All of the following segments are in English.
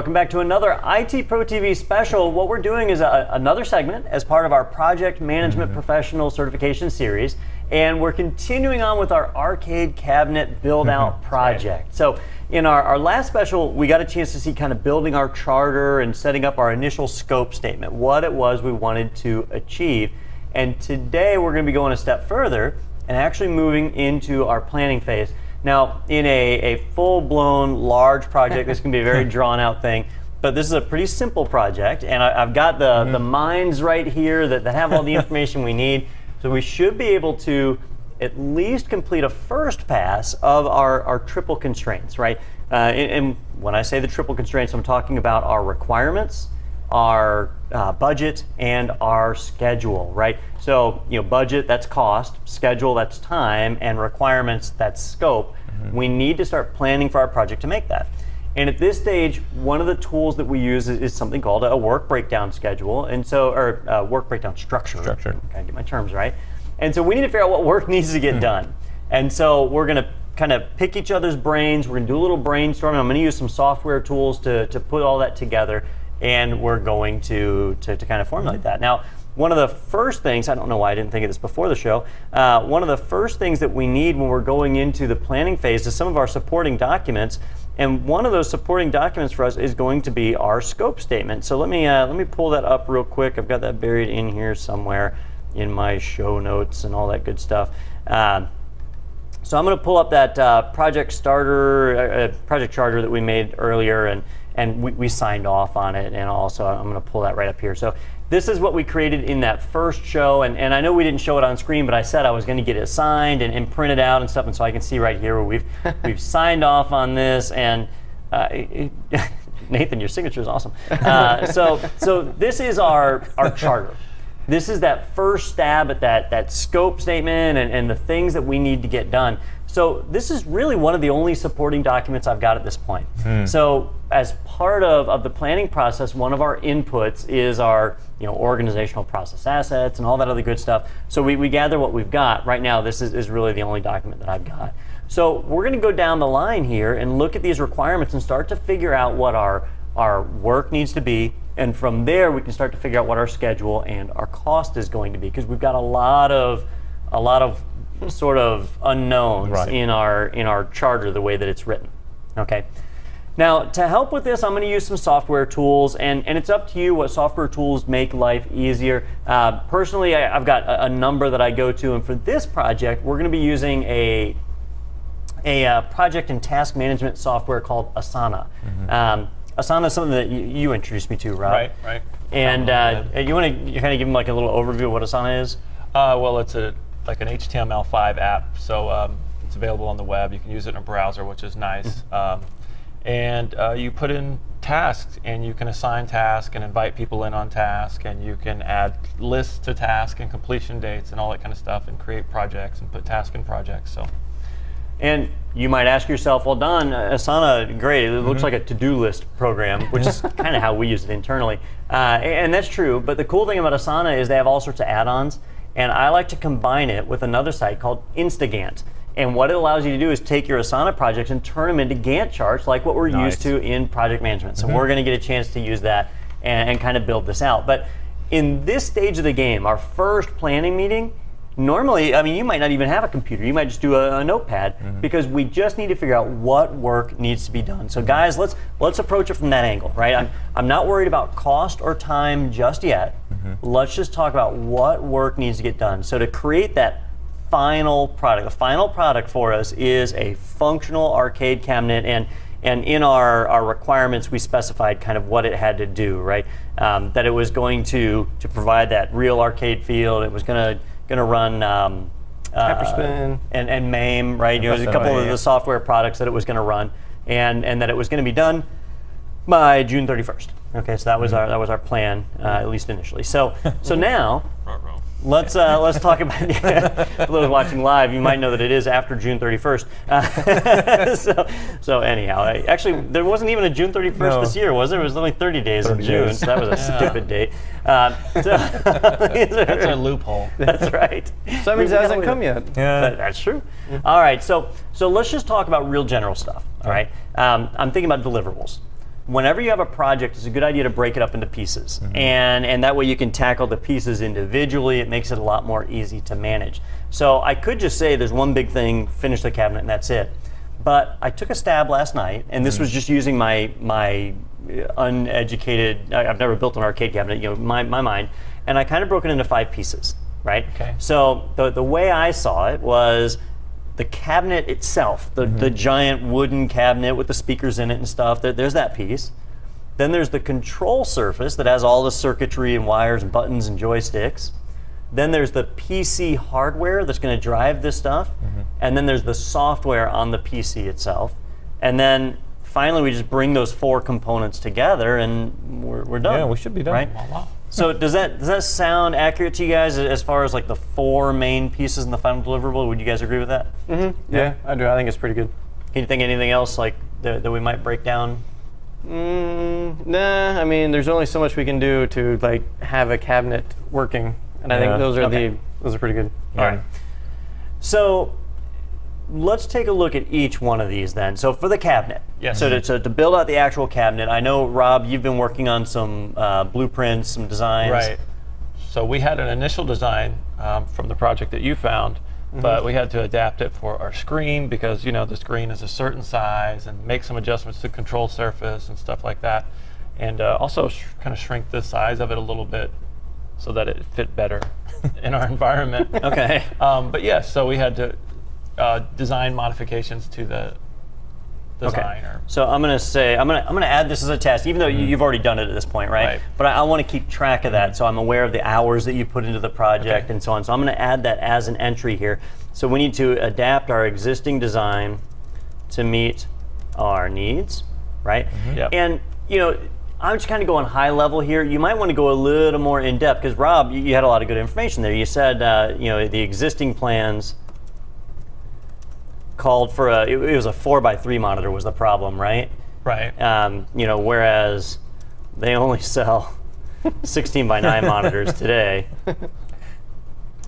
welcome back to another IT Pro TV special. What we're doing is another segment as part of our Project Management Professional Certification Series, and we're continuing on with our arcade cabinet build-out project. Right. So in our last special, we got a chance to see kind of building our charter and setting up our initial scope statement, what it was we wanted to achieve. And today we're going to be going a step further and actually moving into our planning phase. Now, in a full-blown large project, this can be a very drawn-out thing, but this is a pretty simple project, and I've got the minds right here that have all the information we need, so we should be able to at least complete a first pass of our triple constraints, right? And when I say the triple constraints, I'm talking about our requirements, our budget, and our schedule, right? So, budget, that's cost, schedule, that's time, and requirements, that's scope. We need to start planning for our project to make that. And at this stage, one of the tools that we use is something called a work breakdown schedule, or work breakdown structure. Gotta get my terms right. And so we need to figure out what work needs to get done. And so we're gonna kind of pick each other's brains, we're gonna do a little brainstorming, I'm gonna use some software tools to put all that together, and we're going to kind of formulate that. Now, one of the first things, I don't know why I didn't think of this before the show, one of the first things that we need when we're going into the planning phase is some of our supporting documents, and one of those supporting documents for us is going to be our scope statement. So let me pull that up real quick. I've got that buried in here somewhere in my show notes and all that good stuff. So I'm going to pull up that project charter that we made earlier, and we signed off on it, and also I'm going to pull that right up here. So this is what we created in that first show, and I know we didn't show it on screen, but I said I was going to get it signed and printed out and stuff, and so I can see right here where we've signed off on this, and Nathan, your signature is awesome. So this is our charter. This is that first stab at that scope statement and the things that we need to get done. So this is really one of the only supporting documents I've got at this point. So as part of the planning process, one of our inputs is our organizational process assets and all that other good stuff. So we gather what we've got. Right now, this is really the only document that I've got. So we're going to go down the line here and look at these requirements and start to figure out what our work needs to be. And from there, we can start to figure out what our schedule and our cost is going to be, because we've got a lot of sort of unknowns in our charter, the way that it's written. Okay. Now, to help with this, I'm going to use some software tools, and it's up to you what software tools make life easier. Personally, I've got a number that I go to, and for this project, we're going to be using a project and task management software called Asana. Asana is something that you introduced me to, Rob. Right. And you want to kind of give them like a little overview of what Asana is? Well, it's like an HTML5 app, so it's available on the web. You can use it in a browser, which is nice. And you put in tasks, and you can assign tasks and invite people in on task, and you can add lists to task and completion dates and all that kind of stuff, and create projects and put tasks in projects. So. And you might ask yourself, well, Don, Asana, great. It looks like a to-do list program, which is kind of how we use it internally. And that's true, but the cool thing about Asana is they have all sorts of add-ons, and I like to combine it with another site called Instagant. And what it allows you to do is take your Asana projects and turn them into Gantt charts like what we're used to in project management. So we're going to get a chance to use that and kind of build this out. But in this stage of the game, our first planning meeting, normally, you might not even have a computer. You might just do a notepad, because we just need to figure out what work needs to be done. So guys, let's approach it from that angle, right? I'm not worried about cost or time just yet. Let's just talk about what work needs to get done. So to create that final product, the final product for us is a functional arcade cabinet, and in our requirements, we specified kind of what it had to do, right? That it was going to provide that real arcade feel. It was going to run Hyperspin and MAME, right? There's a couple of the software products that it was going to run, and that it was going to be done by June 31st. Okay, so that was our plan, at least initially. So now let's talk about for those watching live. You might know that it is after June 31st. So anyhow, actually there wasn't even a June 31st this year, was there? It was only 30 days in June, so that was a stupid date. That's a loophole. That's right. So that means it hasn't come yet. That's true. All right, so let's just talk about real general stuff. All right, I'm thinking about deliverables. whenever you have a project, it's a good idea to break it up into pieces. And that way you can tackle the pieces individually. It makes it a lot more easy to manage. So I could just say there's one big thing, finish the cabinet, and that's it. But I took a stab last night, and this was just using my uneducated, I've never built an arcade cabinet, my mind, and I kind of broke it into 5 pieces, right? Okay. So the way I saw it was the cabinet itself, the giant wooden cabinet with the speakers in it and stuff, there's that piece. Then there's the control surface that has all the circuitry and wires and buttons and joysticks. Then there's the PC hardware that's going to drive this stuff. And then there's the software on the PC itself. And then finally we just bring those 4 components together and we're done. Yeah, we should be done. Right? Voila. So does that sound accurate to you guys as far as like the 4 main pieces in the final deliverable? Would you guys agree with that? Yeah, I do. I think it's pretty good. Can you think of anything else like that we might break down? Nah, I mean, there's only so much we can do to like have a cabinet working, and I think those are those are pretty good. All right. So let's take a look at each one of these then. So for the cabinet, Yes. so to build out the actual cabinet, I know, Rob, you've been working on some blueprints, some designs. Right. So we had an initial design from the project that you found, but we had to adapt it for our screen because the screen is a certain size and make some adjustments to control surface and stuff like that, and also kind of shrink the size of it a little bit so that it fit better in our environment. Okay. But yes, so we had to design modifications to the design. Okay. So I'm gonna say I'm gonna add this as a test, even though you've already done it at this point, right? Right. But I want to keep track of that, so I'm aware of the hours that you put into the project Okay. and so on. So I'm gonna add that as an entry here. So we need to adapt our existing design to meet our needs, right? Yep. And I'm just kind of going high level here. You might want to go a little more in depth because Rob, you had a lot of good information there. You said the existing plans called for it was a 4x3 monitor was the problem, right? Right. Whereas they only sell 16x9 monitors today.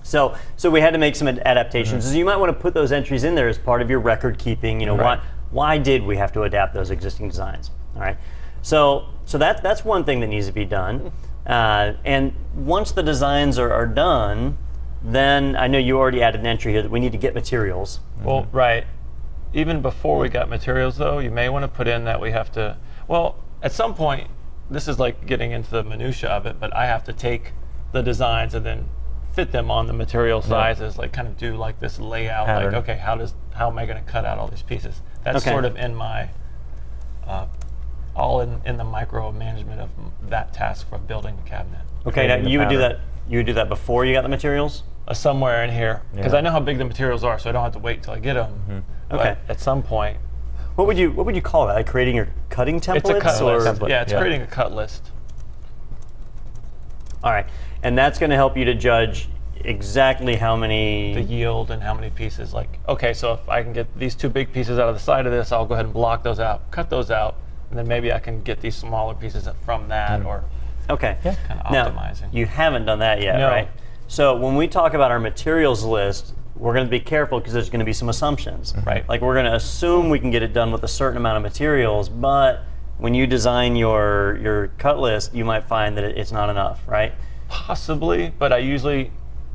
So we had to make some adaptations. So you might want to put those entries in there as part of your record keeping. Right. Why did we have to adapt those existing designs? All right. So that's one thing that needs to be done. And once the designs are done, then I know you already added an entry here that we need to get materials. Well, right. Even before we got materials, though, you may want to put in that we have to, well, at some point, this is like getting into the minutia of it, but I have to take the designs and then fit them on the material sizes, like kind of do like this layout, Pattern. like, okay, how am I going to cut out all these pieces? That's Okay. sort of in my, all in the micromanagement of that task for building the cabinet. Okay, now Creating the you would do pattern. that. You would do that before you got the materials. Somewhere in here, because Yeah. I know how big the materials are, so I don't have to wait till I get them. Okay. But at some point, What would you call that? Like creating your cutting templates? it's a cut or? list. Template, Yeah, it's yeah. creating a cut list. All right, and that's going to help you to judge exactly how many. The yield and how many pieces. Like, okay, so if I can get these 2 big pieces out of the side of this, I'll go ahead and block those out, cut those out, and then maybe I can get these smaller pieces from that, or Okay. kind of Now, optimizing. you haven't done that yet, No. right? So when we talk about our materials list, we're going to be careful because there's going to be some assumptions. Right. Like we're going to assume we can get it done with a certain amount of materials, but when you design your cut list, you might find that it's not enough, right? Possibly, but I usually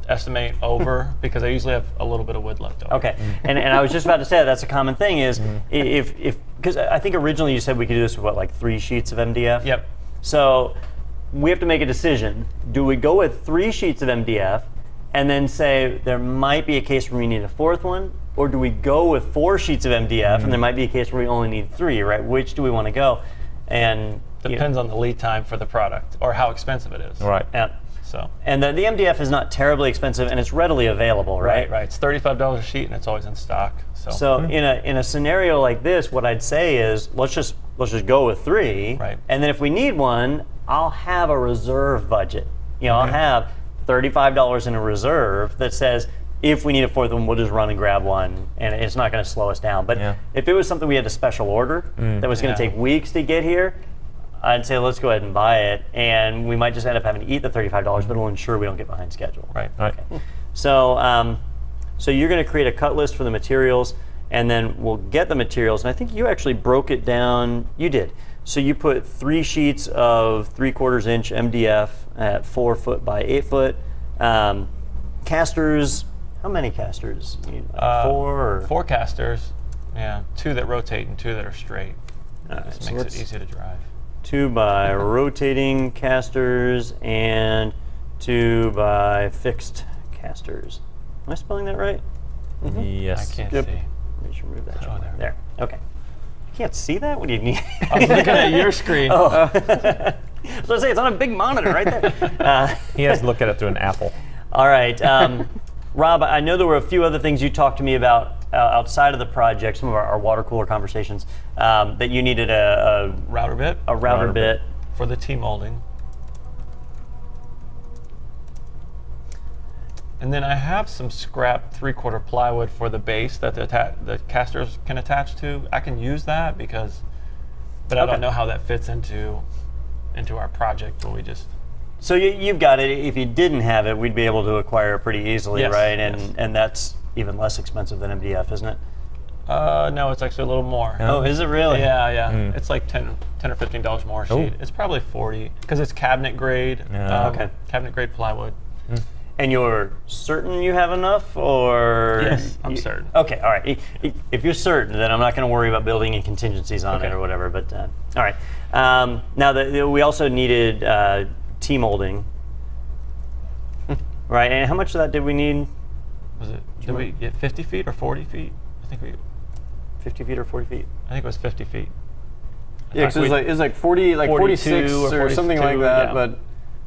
estimate over because I usually have a little bit of wood left over. Okay, and I was just about to say that's a common thing is if because I think originally you said we could do this with like 3 sheets of MDF. Yep. So we have to make a decision. Do we go with 3 sheets of MDF and then say there might be a case where we need a 4th one, or do we go with 4 sheets of MDF and there might be a case where we only need 3, right? Which do we want to go? And Depends on the lead time for the product or how expensive it is. Right. Yeah. So. And the MDF is not terribly expensive and it's readily available, right? Right. It's $35 a sheet and it's always in stock. So in a scenario like this, what I'd say is let's just go with 3, Right. and then if we need one, I'll have a reserve budget. I'll have $35 in a reserve that says if we need a 4th one, we'll just run and grab one, and it's not going to slow us down. But Yeah. if it was something we had to special order that was going to Yeah. take weeks to get here, I'd say let's go ahead and buy it, and we might just end up having to eat the $35, but it'll ensure we don't get behind schedule. Right. Right. So, so you're going to create a cut list for the materials, and then we'll get the materials. And I think you actually broke it down. You did. So you put 3 sheets of 3/4 inch MDF at 4 foot by 8 foot. Casters, how many casters? You need, like 4 or? 4 casters, yeah, 2 that rotate and 2 that are straight. This so makes let's- it easy to drive. 2 by rotating casters and 2 by fixed casters. Am I spelling that right? Yes. I can't Yep. see. Let me just remove that. Oh, there. There. Okay. You can't see that? What do you need? I was looking at your screen. Oh. I was going to say, it's on a big monitor right there. He has to look at it through an apple. All right. Rob, I know there were a few other things you talked to me about outside of the project, some of our water cooler conversations, that you needed a Router bit router Router bit. bit. for the T-molding. And then I have some scrap 3/4 plywood for the base that the casters can attach to. I can use that but I Okay. don't know how that fits into our project. But we just So you've got it. If you didn't have it, we'd be able to acquire it pretty easily, Yes, right? yes. And that's even less expensive than MDF, isn't it? no, it's actually a little more. Oh, is it really? Yeah, yeah. It's like $10 or $15 more a sheet. It's probably 40 because it's cabinet grade. Yeah. Okay. Cabinet grade plywood. And you're certain you have enough, or? Yes, I'm certain. Okay, all right. If you're certain, then I'm not going to worry about building in contingencies on it Okay. or whatever. But all right. Now we also needed T-molding, right? And how much of that did we need? Was it? Did we get 50 feet or 40 feet? I think 50 feet or 40 feet? I think it was 50 feet. Yeah, because it's like 40, like 46 or something like 42, that, yeah. but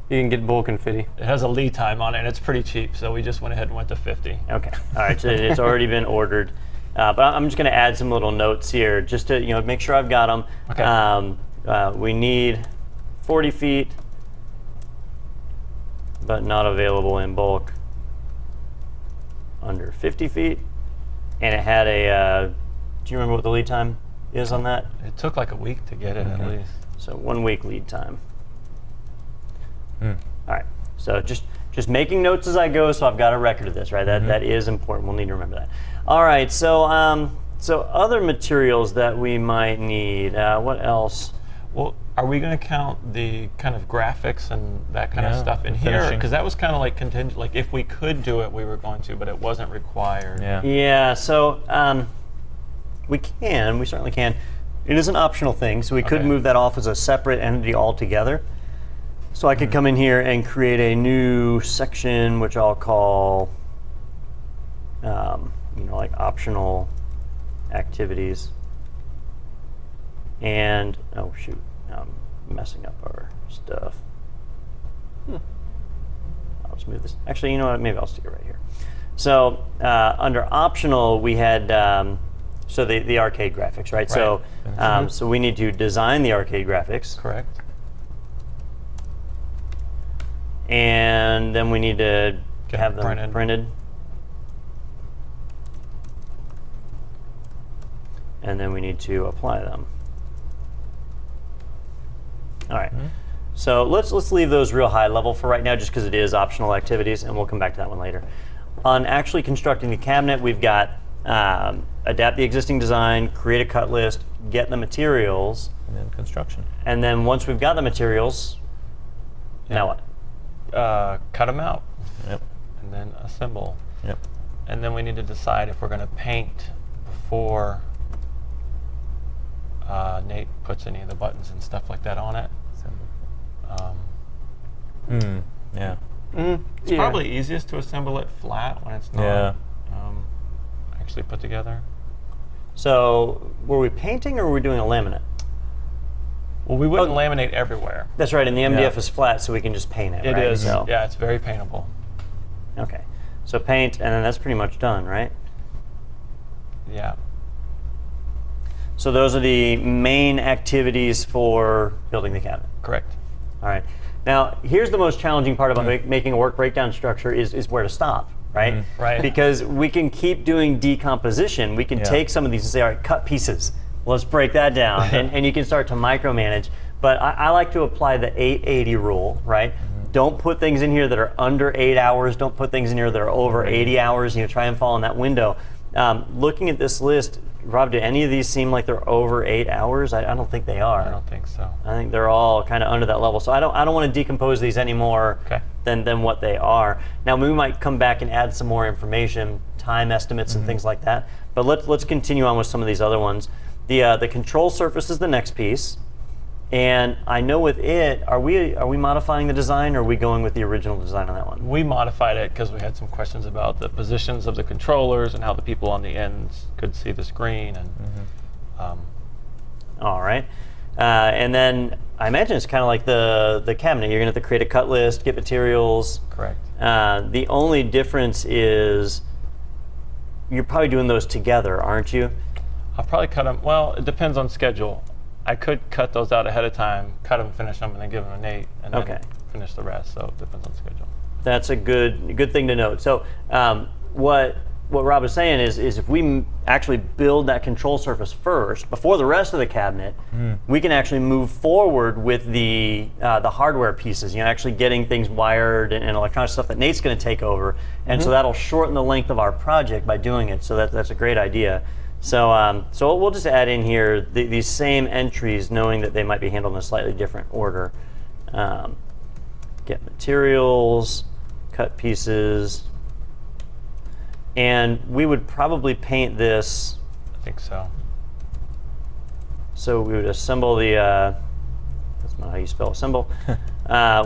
you can get bulk and fitty. It has a lead time on it, and it's pretty cheap, so we just went ahead and went to 50. Okay. All right. So it's already been ordered, but I'm just going to add some little notes here, just to make sure I've got them. Okay. We need 40 feet, but not available in bulk under 50 feet, and it had a. Do you remember what the lead time is on that? It took like a week to get it at least. So 1 week lead time. All right. So just making notes as I go, so I've got a record of this, right? That is important. We'll need to remember that. All right. So so other materials that we might need. What else? Well, are we going to count the kind of graphics and that kind of Yeah, stuff in the here? finishing. Because that was kind of like contingent. Like if we could do it, we were going to, but it wasn't required. Yeah. Yeah. So we can. We certainly can. It is an optional thing, so we could Okay. move that off as a separate entity altogether. So I could come in here and create a new section, which I'll call, like optional activities. And, oh shoot, now I'm messing up our stuff. I'll just move this. Actually, you know what, maybe I'll stick it right here. So under optional, we had, so the arcade graphics, right? So, so we need to design the arcade graphics. Correct. And then we need to Get have them them printed. printed. And then we need to apply them. All right. So let's leave those real high level for right now, just because it is optional activities, and we'll come back to that one later. On actually constructing the cabinet, we've got adapt the existing design, create a cut list, get the materials, And then construction. and then once we've got the materials, now what? Cut them out Yep. and then assemble. Yep. And then we need to decide if we're going to paint before Nate puts any of the buttons and stuff like that on it. Yeah. It's probably easiest to assemble it flat when it's not Yeah. actually put together. So were we painting or were we doing a laminate? Well, we wouldn't laminate everywhere. That's right, and the MDF Yeah. is flat, so we can just paint it. It right? is. So, Yeah, it's very paintable. Okay. So paint, and then that's pretty much done, right? Yeah. So those are the main activities for building the cabinet. Correct. All right. Now, here's the most challenging part about making a work breakdown structure is where to stop, right? Right. Because we can keep doing decomposition. We can Yeah. take some of these and say, all right, cut pieces. Let's break that down. and you can start to micromanage. But I like to apply the 880 rule, right? Don't put things in here that are under 8 hours. Don't put things in here that are over 80 hours. Try and fall in that window. Looking at this list, Rob, do any of these seem like they're over 8 hours? I don't think they are. I don't think so. I think they're all kind of under that level. So I don't want to decompose these any more than what they are. Now we might come back and add some more information, time estimates and things like that. But let's continue on with some of these other ones. The control surface is the next piece. And I know with it, are we modifying the design, or are we going with the original design on that one? We modified it because we had some questions about the positions of the controllers and how the people on the ends could see the screen. And All right. And then I imagine it's kind of like the cabinet. You're going to have to create a cut list, get materials. correct. The only difference is you're probably doing those together, aren't you? I'll probably cut them. Well, it depends on schedule. I could cut those out ahead of time, cut them, finish them, and then give them to Nate, and then finish the rest. So it depends on schedule. That's a good thing to note. So what Rob is saying is if we actually build that control surface first before the rest of the cabinet, we can actually move forward with the hardware pieces. Actually getting things wired and electronic stuff that Nate's going to take over, and so that'll shorten the length of our project by doing it. So that's a great idea. So so we'll just add in here these same entries, knowing that they might be handled in a slightly different order. Get materials, cut pieces, and we would probably paint this. I think so. So we would assemble the. That's not how you spell assemble.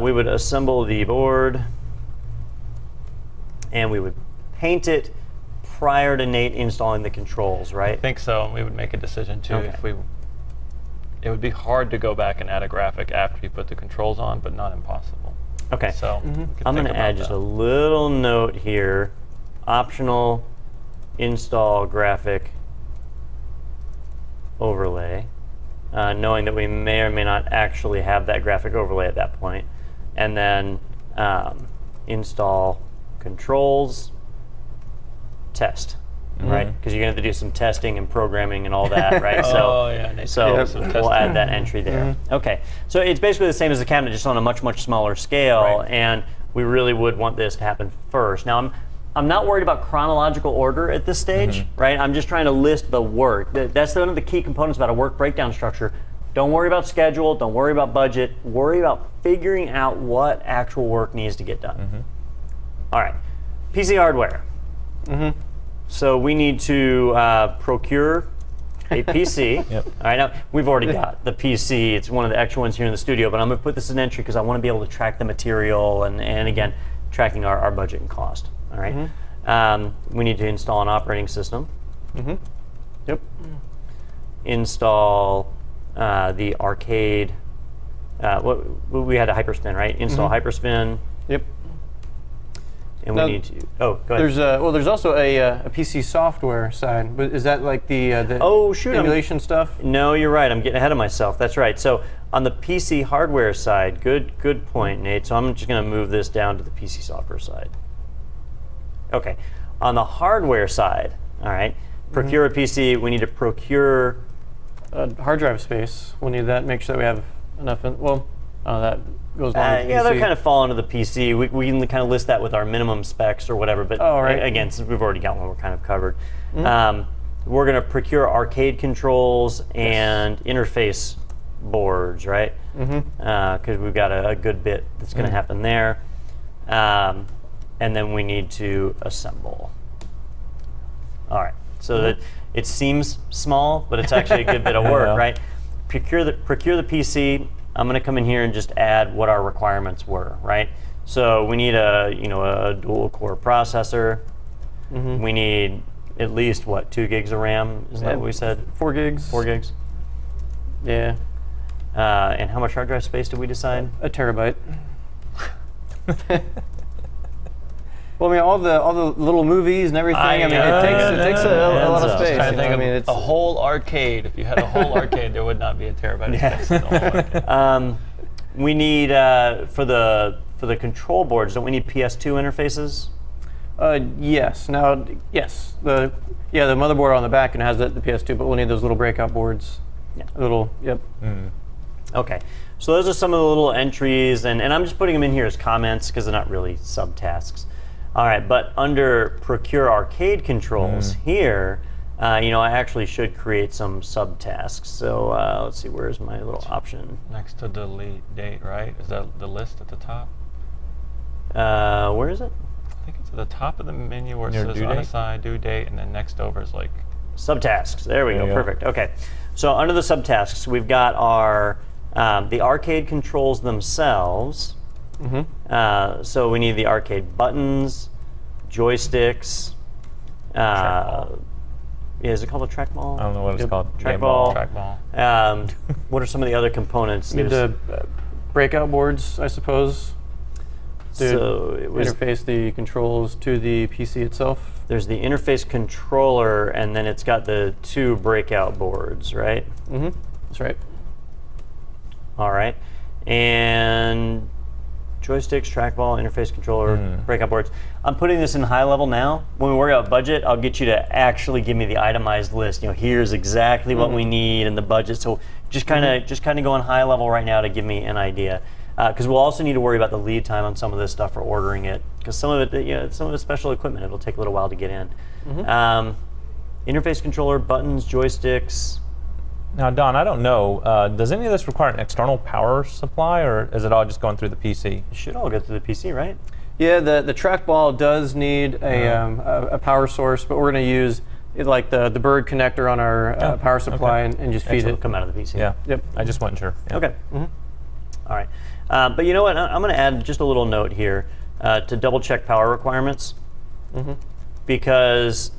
We would assemble the board, and we would paint it prior to Nate installing the controls, right? I think so, and we would make a decision too if we. It would be hard to go back and add a graphic after you put the controls on, but not impossible. Okay. So we could I'm going think to add about just that. a little note here. Optional install graphic overlay, knowing that we may or may not actually have that graphic overlay at that point. And then install controls test, right? Because you're going to have to do some testing and programming and all that, right? Oh, yeah, Nate, So some we'll testing. add that entry there. Okay, so it's basically the same as the cabinet, just on a much, much smaller scale, Right. and we really would want this to happen first. Now, I'm not worried about chronological order at this stage, right? I'm just trying to list the work. That's one of the key components about a work breakdown structure. Don't worry about schedule, don't worry about budget, worry about figuring out what actual work needs to get done. All right, PC hardware. So we need to procure a PC. Yep. All right, now we've already got the PC. It's one of the extra ones here in the studio, but I'm going to put this in entry because I want to be able to track the material and again, tracking our budget and cost. All right. We need to install an operating system. Yep. Install the arcade. We had a Hyperspin, right? Install Hyperspin, Yep. and Now, we need to. Oh, go ahead. There's also a PC software side, but is that like the Oh, shoot, I'm- emulation stuff? No, you're right. I'm getting ahead of myself. That's right. So on the PC hardware side, good point, Nate. So I'm just going to move this down to the PC software side. Okay. On the hardware side, all right, procure a PC. We need to procure. Hard drive space. We'll need that. Make sure that we have enough. That goes along with the Yeah, PC. they're kind of fall into the PC. We can kind of list that with our minimum specs or whatever. But Oh, right. again, since we've already got one, we're kind of covered. We're going to procure arcade controls and interface boards, right? Because we've got a good bit that's going to happen there. And then we need to assemble. All right. So that it seems small, but it's actually a good bit of work, Yeah. right? Procure the PC. I'm going to come in here and just add what our requirements were, right? So we need a dual core processor. We need at least 2 gigs of RAM? Isn't that what we said? 4 gigs. 4 gigs. Yeah. And how much hard drive space did we decide? A terabyte. Well, I mean, all the little movies and everything. I mean, it takes a lot of space. Trying to think I of mean, it's a whole arcade. If you had a whole arcade, there would not be a terabyte of space in the whole arcade. We need for the control boards. Don't we need PS2 interfaces? yes. Now, yes. The motherboard on the back and has the PS2, but we'll need those little breakout boards. Yeah. Yep. Okay. So those are some of the little entries, and I'm just putting them in here as comments because they're not really subtasks. All right, but under Procure Arcade Controls here, I actually should create some subtasks. So let's see, where's my little option? Next to delete date, right? Is that the list at the top? Where is it? I think it's at the top of the menu where it Near says due date? unassigned due date, and then next over is like Subtasks. There we There go. you go. Perfect. Okay. So under the subtasks, we've got our the arcade controls themselves. So we need the arcade buttons, joysticks. Is it called a trackball? I don't know what it's Yep. called. Trackball. trackball. What are some of the other components? Need There's- the breakout boards, I suppose, to so it was, interface the controls to the PC itself. there's the interface controller, and then it's got the 2 breakout boards, right? That's right. All right. And joysticks, trackball, interface controller, breakout boards. I'm putting this in high level now. When we work out budget, I'll get you to actually give me the itemized list. Here's exactly what we need and the budget. So just kind of go on high level right now to give me an idea. Because we'll also need to worry about the lead time on some of this stuff for ordering it. Because some of it's special equipment. It'll take a little while to get in. Interface controller, buttons, joysticks. Now, Don, I don't know. Does any of this require an external power supply, or is it all just going through the PC? It should all go through the PC, right? Yeah, the trackball does need a power source, but we're going to use like the bird connector on our power supply and just feed Excellent. it. Come out of the PC. Yeah. Yep. I just wasn't sure. Yeah. Okay. All right. But you know what? I'm going to add just a little note here to double check power requirements because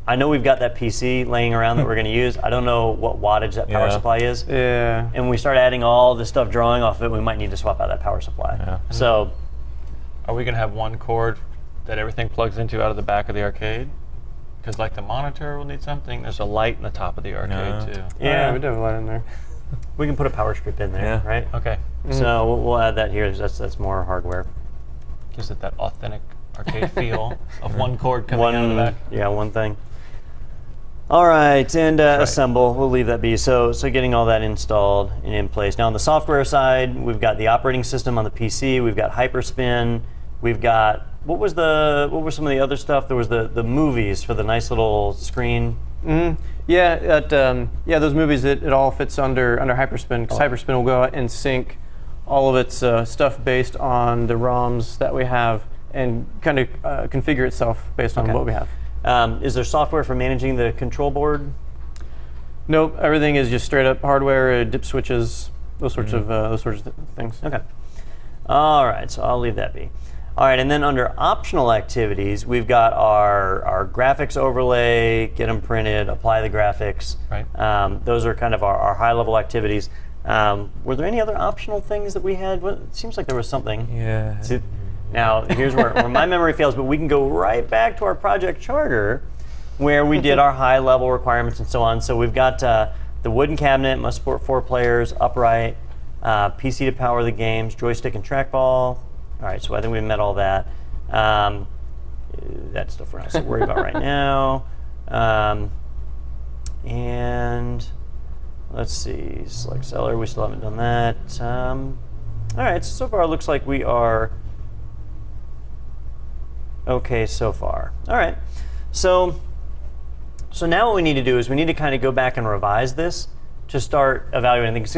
I know we've got that PC laying around that we're going to use. I don't know what wattage that power Yeah. supply is. Yeah. And when we start adding all this stuff drawing off of it, we might need to swap out that power supply. Yeah. So Are we going to have one cord that everything plugs into out of the back of the arcade? Because like the monitor will need something. There's a light in the top of the arcade too. yeah, we do have a light in there. we can put a power strip in there, Yeah. right? Okay. So we'll add that here. That's more hardware. Gives it that authentic arcade feel of one cord coming out of the back. One thing. All right, and assemble. We'll leave that be. So getting all that installed and in place. Now on the software side, we've got the operating system on the PC. We've got Hyperspin. We've got what were some of the other stuff? There was the movies for the nice little screen. Yeah, those movies. It all fits under Hyperspin because Hyperspin will go out and sync all of its stuff based on the ROMs that we have and kind of configure itself based on Okay. what we have. Is there software for managing the control board? Nope, everything is just straight up hardware, dip switches, those sorts of things. Okay. All right, so I'll leave that be. All right, and then under optional activities, we've got our graphics overlay, get them printed, apply the graphics. Right. Those are kind of our high-level activities. Were there any other optional things that we had? Well, it seems like there was something. Yeah. See, now, here's where my memory fails, but we can go right back to our project charter where we did our high-level requirements and so on. So we've got the wooden cabinet, must support 4 players, upright, PC to power the games, joystick and trackball. All right, so I think we met all that. That stuff we're not so worried about right now. And let's see, select seller, we still haven't done that. All right, so far it looks like we are okay so far. All right, so now what we need to do is we need to kind of go back and revise this to start evaluating things.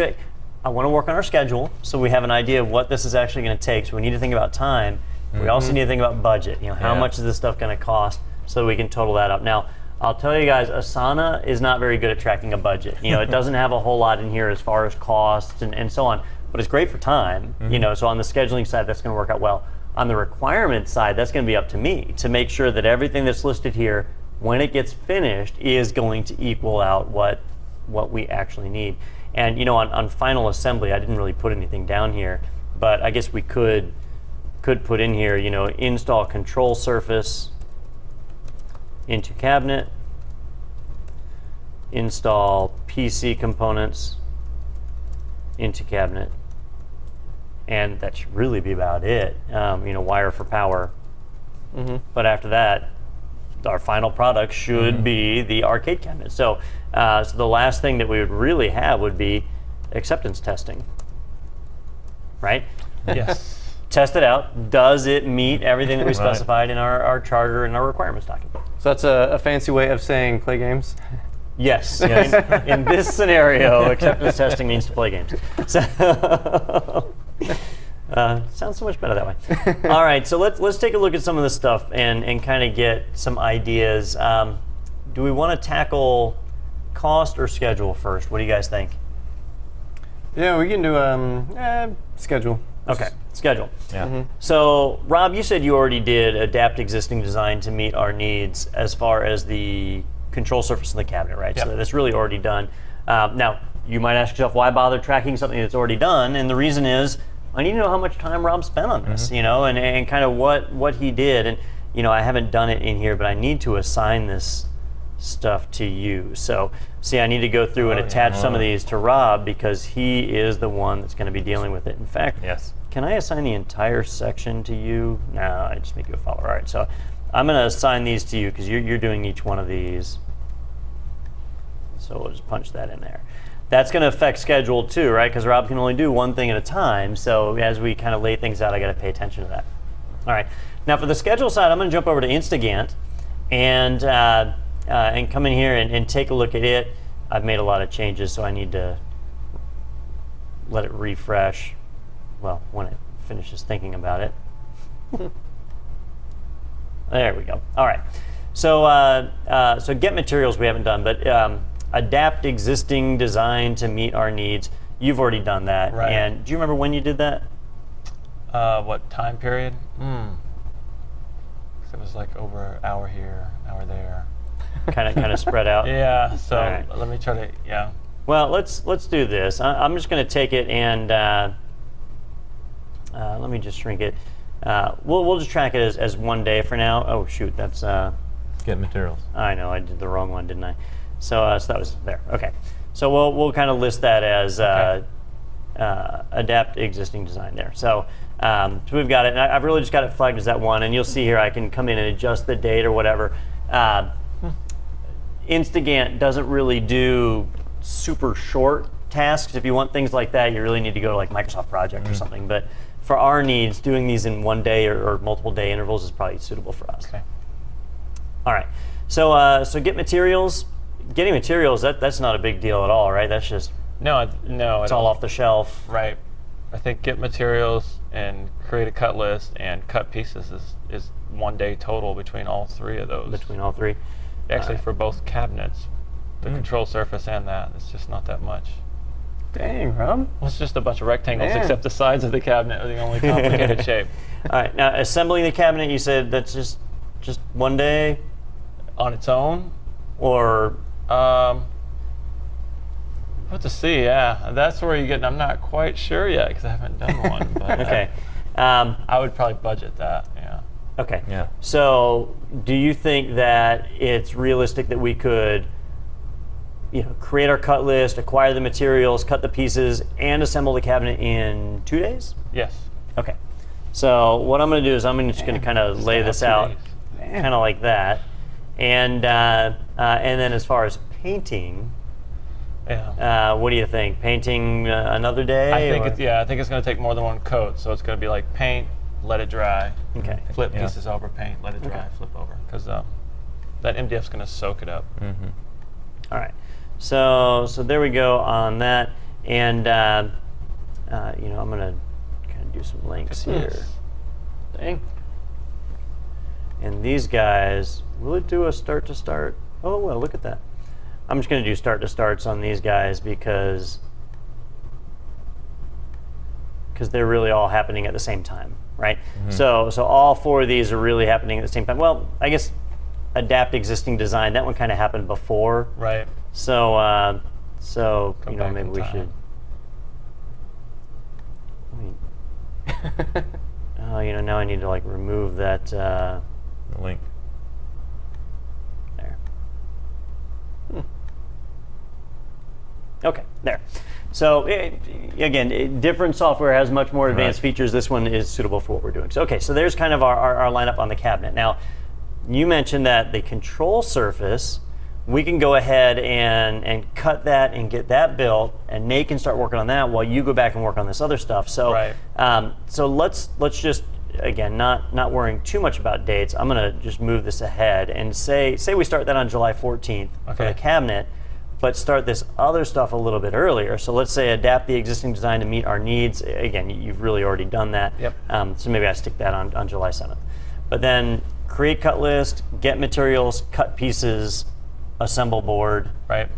I want to work on our schedule so we have an idea of what this is actually going to take. So we need to think about time. We also need to think about budget. How Yeah. much is this stuff going to cost so that we can total that up. Now, I'll tell you guys, Asana is not very good at tracking a budget. It doesn't have a whole lot in here as far as costs and so on, but it's great for time. So on the scheduling side, that's going to work out well. On the requirement side, that's going to be up to me to make sure that everything that's listed here, when it gets finished, is going to equal out what we actually need. And on final assembly, I didn't really put anything down here, but I guess we could put in here, install control surface into cabinet, install PC components into cabinet, and that should really be about it. Wire for power. But after that, our final product should be the arcade cabinet. So the last thing that we would really have would be acceptance testing, right? Yes. test it out. Does it meet everything that we Right. specified in our charter and our requirements document? So that's a fancy way of saying play games. Yes. In this scenario, acceptance testing means to play games. So, sounds so much better that way. All right, so let's take a look at some of this stuff and kind of get some ideas. Do we want to tackle cost or schedule first? What do you guys think? Yeah, we can do schedule. Okay, schedule. Yeah. So, Rob, you said you already did adapt existing design to meet our needs as far as the control surface in the cabinet, right? Yep. So that's really already done. Now, you might ask yourself, why bother tracking something that's already done? And the reason is, I need to know how much time Rob spent on this, and kind of what he did. And, I haven't done it in here, but I need to assign this stuff to you. So, see, I need to go through and attach some of these to Rob because he is the one that's going to be dealing with it. In fact, Yes. can I assign the entire section to you? No, I just make you a follower. All right, so I'm going to assign these to you because you're doing each one of these. So we'll just punch that in there. That's going to affect schedule too, right? Because Rob can only do one thing at a time. So as we kind of lay things out, I got to pay attention to that. All right. Now for the schedule side, I'm going to jump over to Instagant and come in here and take a look at it. I've made a lot of changes, so I need to let it refresh. Well, when it finishes thinking about it. There we go. All right. So get materials we haven't done, but adapt existing design to meet our needs. You've already done that. Right. And do you remember when you did that? What time period? 'Cause it was like over an hour here, an hour there. Kind of spread out. Yeah. So All right. let me try to. Yeah. Well, let's do this. I'm just going to take it and let me just shrink it. We'll just track it as 1 day for now. Oh shoot, that's. Get materials. I know I did the wrong one, didn't I? So that was there. Okay. So we'll kind of list that as adapt existing design there. So we've got it. And I've really just got it flagged as that one. And you'll see here I can come in and adjust the date or whatever. Instagant doesn't really do super short tasks. If you want things like that, you really need to go to like Microsoft Project or something. But for our needs, doing these in 1 day or multiple day intervals is probably suitable for us. Okay. All right. So get materials. Getting materials, that's not a big deal at all, right? That's just No. it's all off the shelf. Right. I think get materials and create a cut list and cut pieces is 1 day total between all three of those. Between all three. Actually, for both cabinets, the control surface and that, it's just not that much. Dang, Rob. Well, it's just a bunch of rectangles, Man. except the sides of the cabinet are the only complicated shape. All right. Now assembling the cabinet, you said that's just 1 day, On its own, or we'll have to see. Yeah, that's where you get. I'm not quite sure yet because I haven't done one. But okay. I would probably budget that. Yeah. Okay. Yeah. So, do you think that it's realistic that we could, create our cut list, acquire the materials, cut the pieces, and assemble the cabinet in 2 days? Yes. Okay. So, what I'm going to do is I'm just going to kind of lay this out, 2 days. kind of like that, and then as far as painting, Yeah. what do you think? Painting another day? I think or- I think it's going to take more than one coat. So it's going to be like paint, let it dry, Okay. flip Yeah. pieces over, paint, let it dry, Okay. flip over, because that MDF's going to soak it up. Mm-hmm. All right. So there we go on that, and I'm going to kind of do some links here. Dang. And these guys, will it do a start to start? Oh well, look at that. I'm just going to do start to starts on these guys because they're really all happening at the same time, right? So all 4 of these are really happening at the same time. Well, I guess adapt existing design, that one kind of happened before. Right. So Go you know, back maybe in we time. should. Now I need to like remove that The link. there. Okay, there. So again, different software has much more advanced Right. features. This one is suitable for what we're doing. So okay, so there's kind of our lineup on the cabinet. Now, you mentioned that the control surface we can go ahead and cut that and get that built, and Nate can start working on that while you go back and work on this other stuff. So, Right. So let's just, again, not worrying too much about dates. I'm gonna just move this ahead and say we start that on July 14th for Okay. the cabinet, but start this other stuff a little bit earlier. So let's say adapt the existing design to meet our needs. Again, you've really already done that. Yep. So maybe I stick that on July 7th. But then create cut list, get materials, cut pieces, assemble board. Right.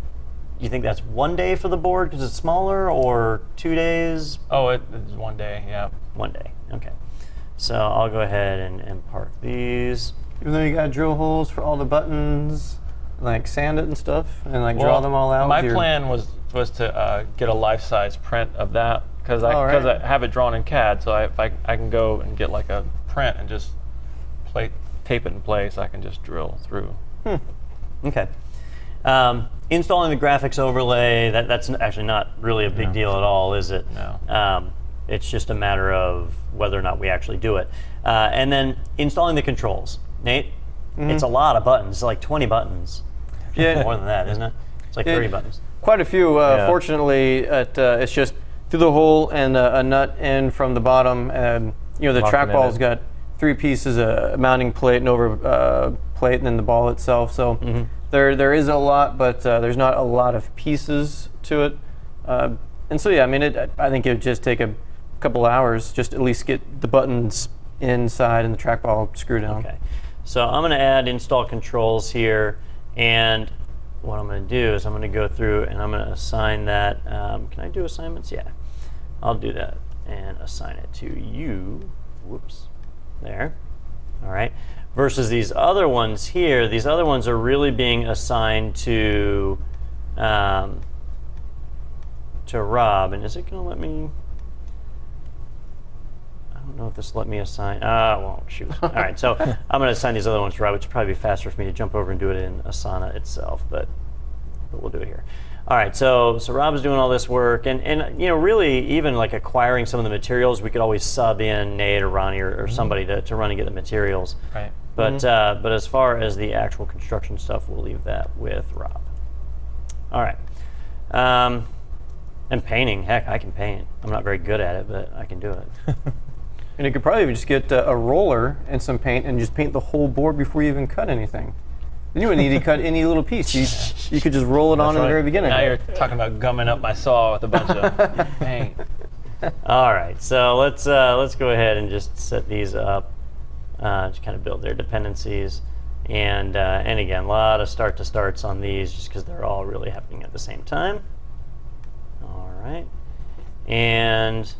You think that's 1 day for the board because it's smaller, or 2 days? Oh, it's 1 day. Yeah. 1 day. Okay. So I'll go ahead and park these. Even though you got drill holes for all the buttons, like sand it and stuff, and like draw Well, them all out. My with your- plan was to get a life-size print of that because Oh, right. I have it drawn in CAD, so I can go and get like a print and just tape it in place. I can just drill through. Okay. Installing the graphics overlay, that's actually not really a big deal at all, is it? No. It's just a matter of whether or not we actually do it. And then installing the controls. Nate, it's a lot of buttons. It's like 20 buttons. Yeah. More than that, isn't it? It's like 30 buttons. Quite a few. Fortunately, it's just through the hole and a nut in from the bottom. And the Locking it trackball's in. got 3 pieces: a mounting plate, and over plate, and then the ball itself. So there is a lot, but there's not a lot of pieces to it. And so yeah, I mean, I think it would just take a couple hours just at least get the buttons inside and the trackball screwed down. Okay. So I'm going to add install controls here, and what I'm going to do is I'm going to go through and I'm going to assign that. Can I do assignments? Yeah, I'll do that and assign it to you. Whoops, there. All right. Versus these other ones here, these other ones are really being assigned to Rob. And is it going to let me? I don't know if this let me assign. Well, shoot. All right, so I'm going to assign these other ones to Rob, which would probably be faster for me to jump over and do it in Asana itself, but we'll do it here. All right, so Rob is doing all this work, and really even like acquiring some of the materials, we could always sub in Nate or Ronnie or somebody to run and get the materials. Right. But but as far as the actual construction stuff, we'll leave that with Rob. All right. And painting, heck, I can paint. I'm not very good at it, but I can do it. And you could probably even just get a roller and some paint and just paint the whole board before you even cut anything. Then you wouldn't need to cut any little piece. You could just roll it on in the very beginning. Now you're talking about gumming up my saw with a bunch of paint. All right, so let's go ahead and just set these up, just kind of build their dependencies, and again, a lot of start to starts on these just because they're all really happening at the same time. All right, and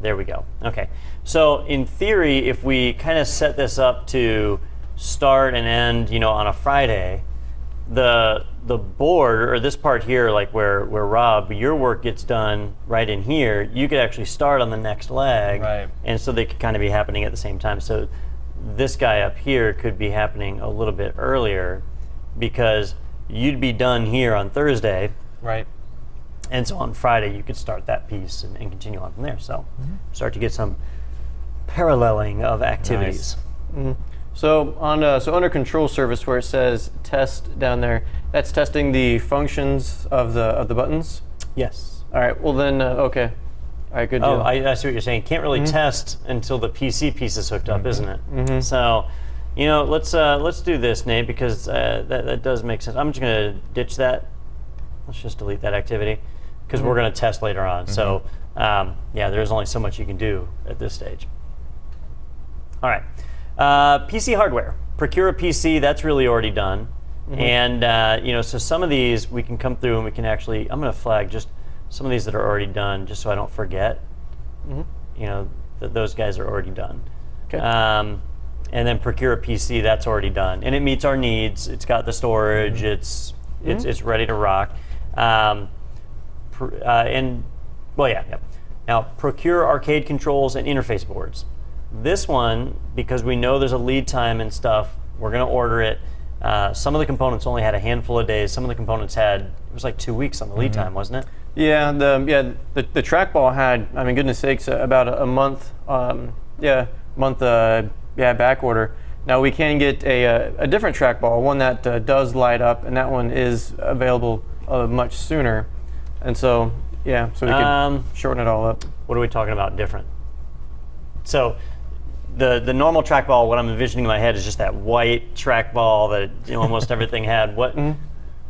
there we go. Okay, so in theory, if we kind of set this up to start and end, on a Friday, the board, or this part here, like where Rob, your work gets done right in here, you could actually start on the next leg, Right. and so they could kind of be happening at the same time. So this guy up here could be happening a little bit earlier because you'd be done here on Thursday, Right. and so on Friday you could start that piece and continue on from there. So start to get some paralleling of activities. So under control surface where it says test down there, that's testing the functions of the buttons. Yes. All right. Well then, okay. All right. Good deal. Oh, I see what you're saying. Can't really test until the PC piece is hooked up, isn't it? So, let's do this, Nate, because that does make sense. I'm just going to ditch that. Let's just delete that activity because we're going to test later on. So, there's only so much you can do at this stage. All right. PC hardware. Procure a PC. That's really already done. And so some of these we can come through and we can actually. I'm going to flag just some of these that are already done, just so I don't forget. That those guys are already done. Okay. And then procure a PC. That's already done, and it meets our needs. It's got the storage. It's ready to rock. Now procure arcade controls and interface boards. This one, because we know there's a lead time and stuff, we're going to order it. Some of the components only had a handful of days. Some of the components it was like 2 weeks on the lead time, wasn't it? Yeah. The trackball had, goodness sakes, about a month. Back order. Now we can get a different trackball, one that does light up, and that one is available much sooner. And so, yeah, so we can shorten it all up. What are we talking about different? So the normal trackball, what I'm envisioning in my head is just that white trackball that almost everything had. What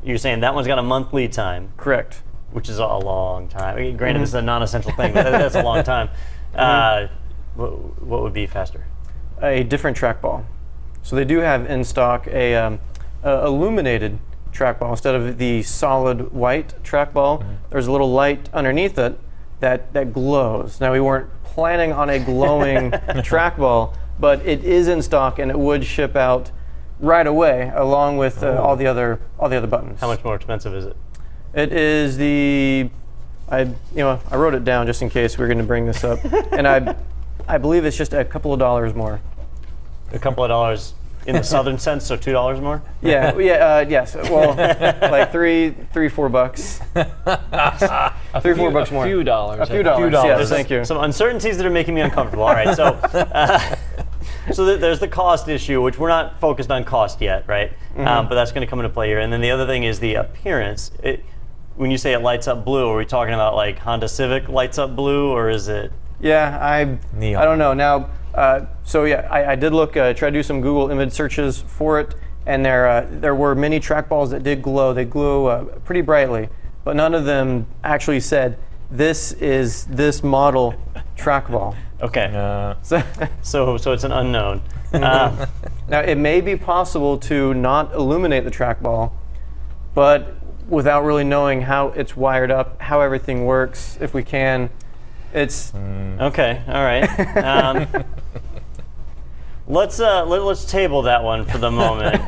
you're saying, that one's got a month lead time, Correct. which is a long time. I mean, granted, this is a non-essential thing, but that's a long time. What would be faster? A different trackball. So they do have in stock a illuminated trackball instead of the solid white trackball. There's a little light underneath it that glows. Now we weren't planning on a glowing trackball, but it is in stock and it would ship out right away along with all the other buttons. How much more expensive is it? It is I wrote it down just in case we were going to bring this up, and I believe it's just a couple of dollars more. A couple of dollars in the southern sense, so $2 more? Yeah, yes. Well, like $3-4 bucks. $3-4 more. A few dollars. A few dollars. Yes, thank you. Some uncertainties that are making me uncomfortable. All right, so there's the cost issue, which we're not focused on cost yet, right? But that's going to come into play here. And then the other thing is the appearance. When you say it lights up blue, are we talking about like Honda Civic lights up blue, or is it? Yeah, I don't know. Now, I did look, try to do some Google image searches for it, and there were many trackballs that did glow. They glow pretty brightly, but none of them actually said, this is this model trackball. Okay. So it's an unknown. Now, it may be possible to not illuminate the trackball, but without really knowing how it's wired up, how everything works, if we can, it's... Okay, all right. Let's table that one for the moment.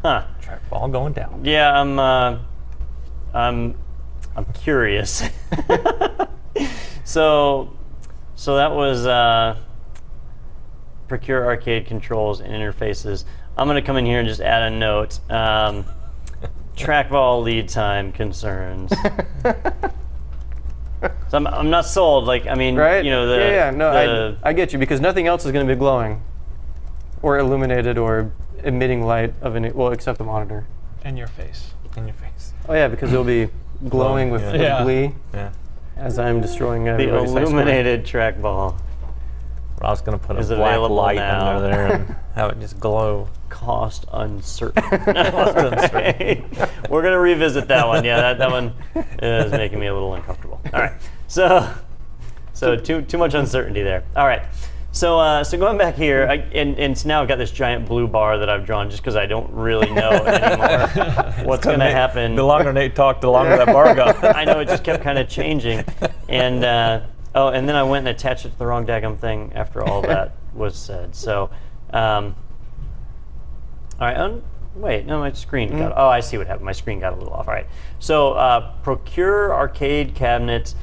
Trackball going down. Yeah, I'm curious. So that was Procure Arcade controls and interfaces. I'm going to come in here and just add a note. Trackball lead time concerns. So I'm not sold. Like, I mean, right? No, I get you, because nothing else is going to be glowing or illuminated or emitting light of any, well, except the monitor. In your face. In your face. Oh yeah, because it'll be glowing with glee as I'm destroying the everybody's high score. illuminated trackball. Rob's going to put Is a black available light now. under there and have it just glow. Cost uncertain. We're going to revisit that one. Yeah, that one is making me a little uncomfortable. All right. So too much uncertainty there. All right. So going back here, and so now I've got this giant blue bar that I've drawn just because I don't really know anymore what's going to happen. The longer Nate talked, the longer that bar got. I know, it just kept kind of changing. And and then I went and attached it to the wrong daggum thing after all that was said. So, all right. Wait, no, my screen got. Oh, I see what happened. My screen got a little off. All right. So Procure Arcade cabinets.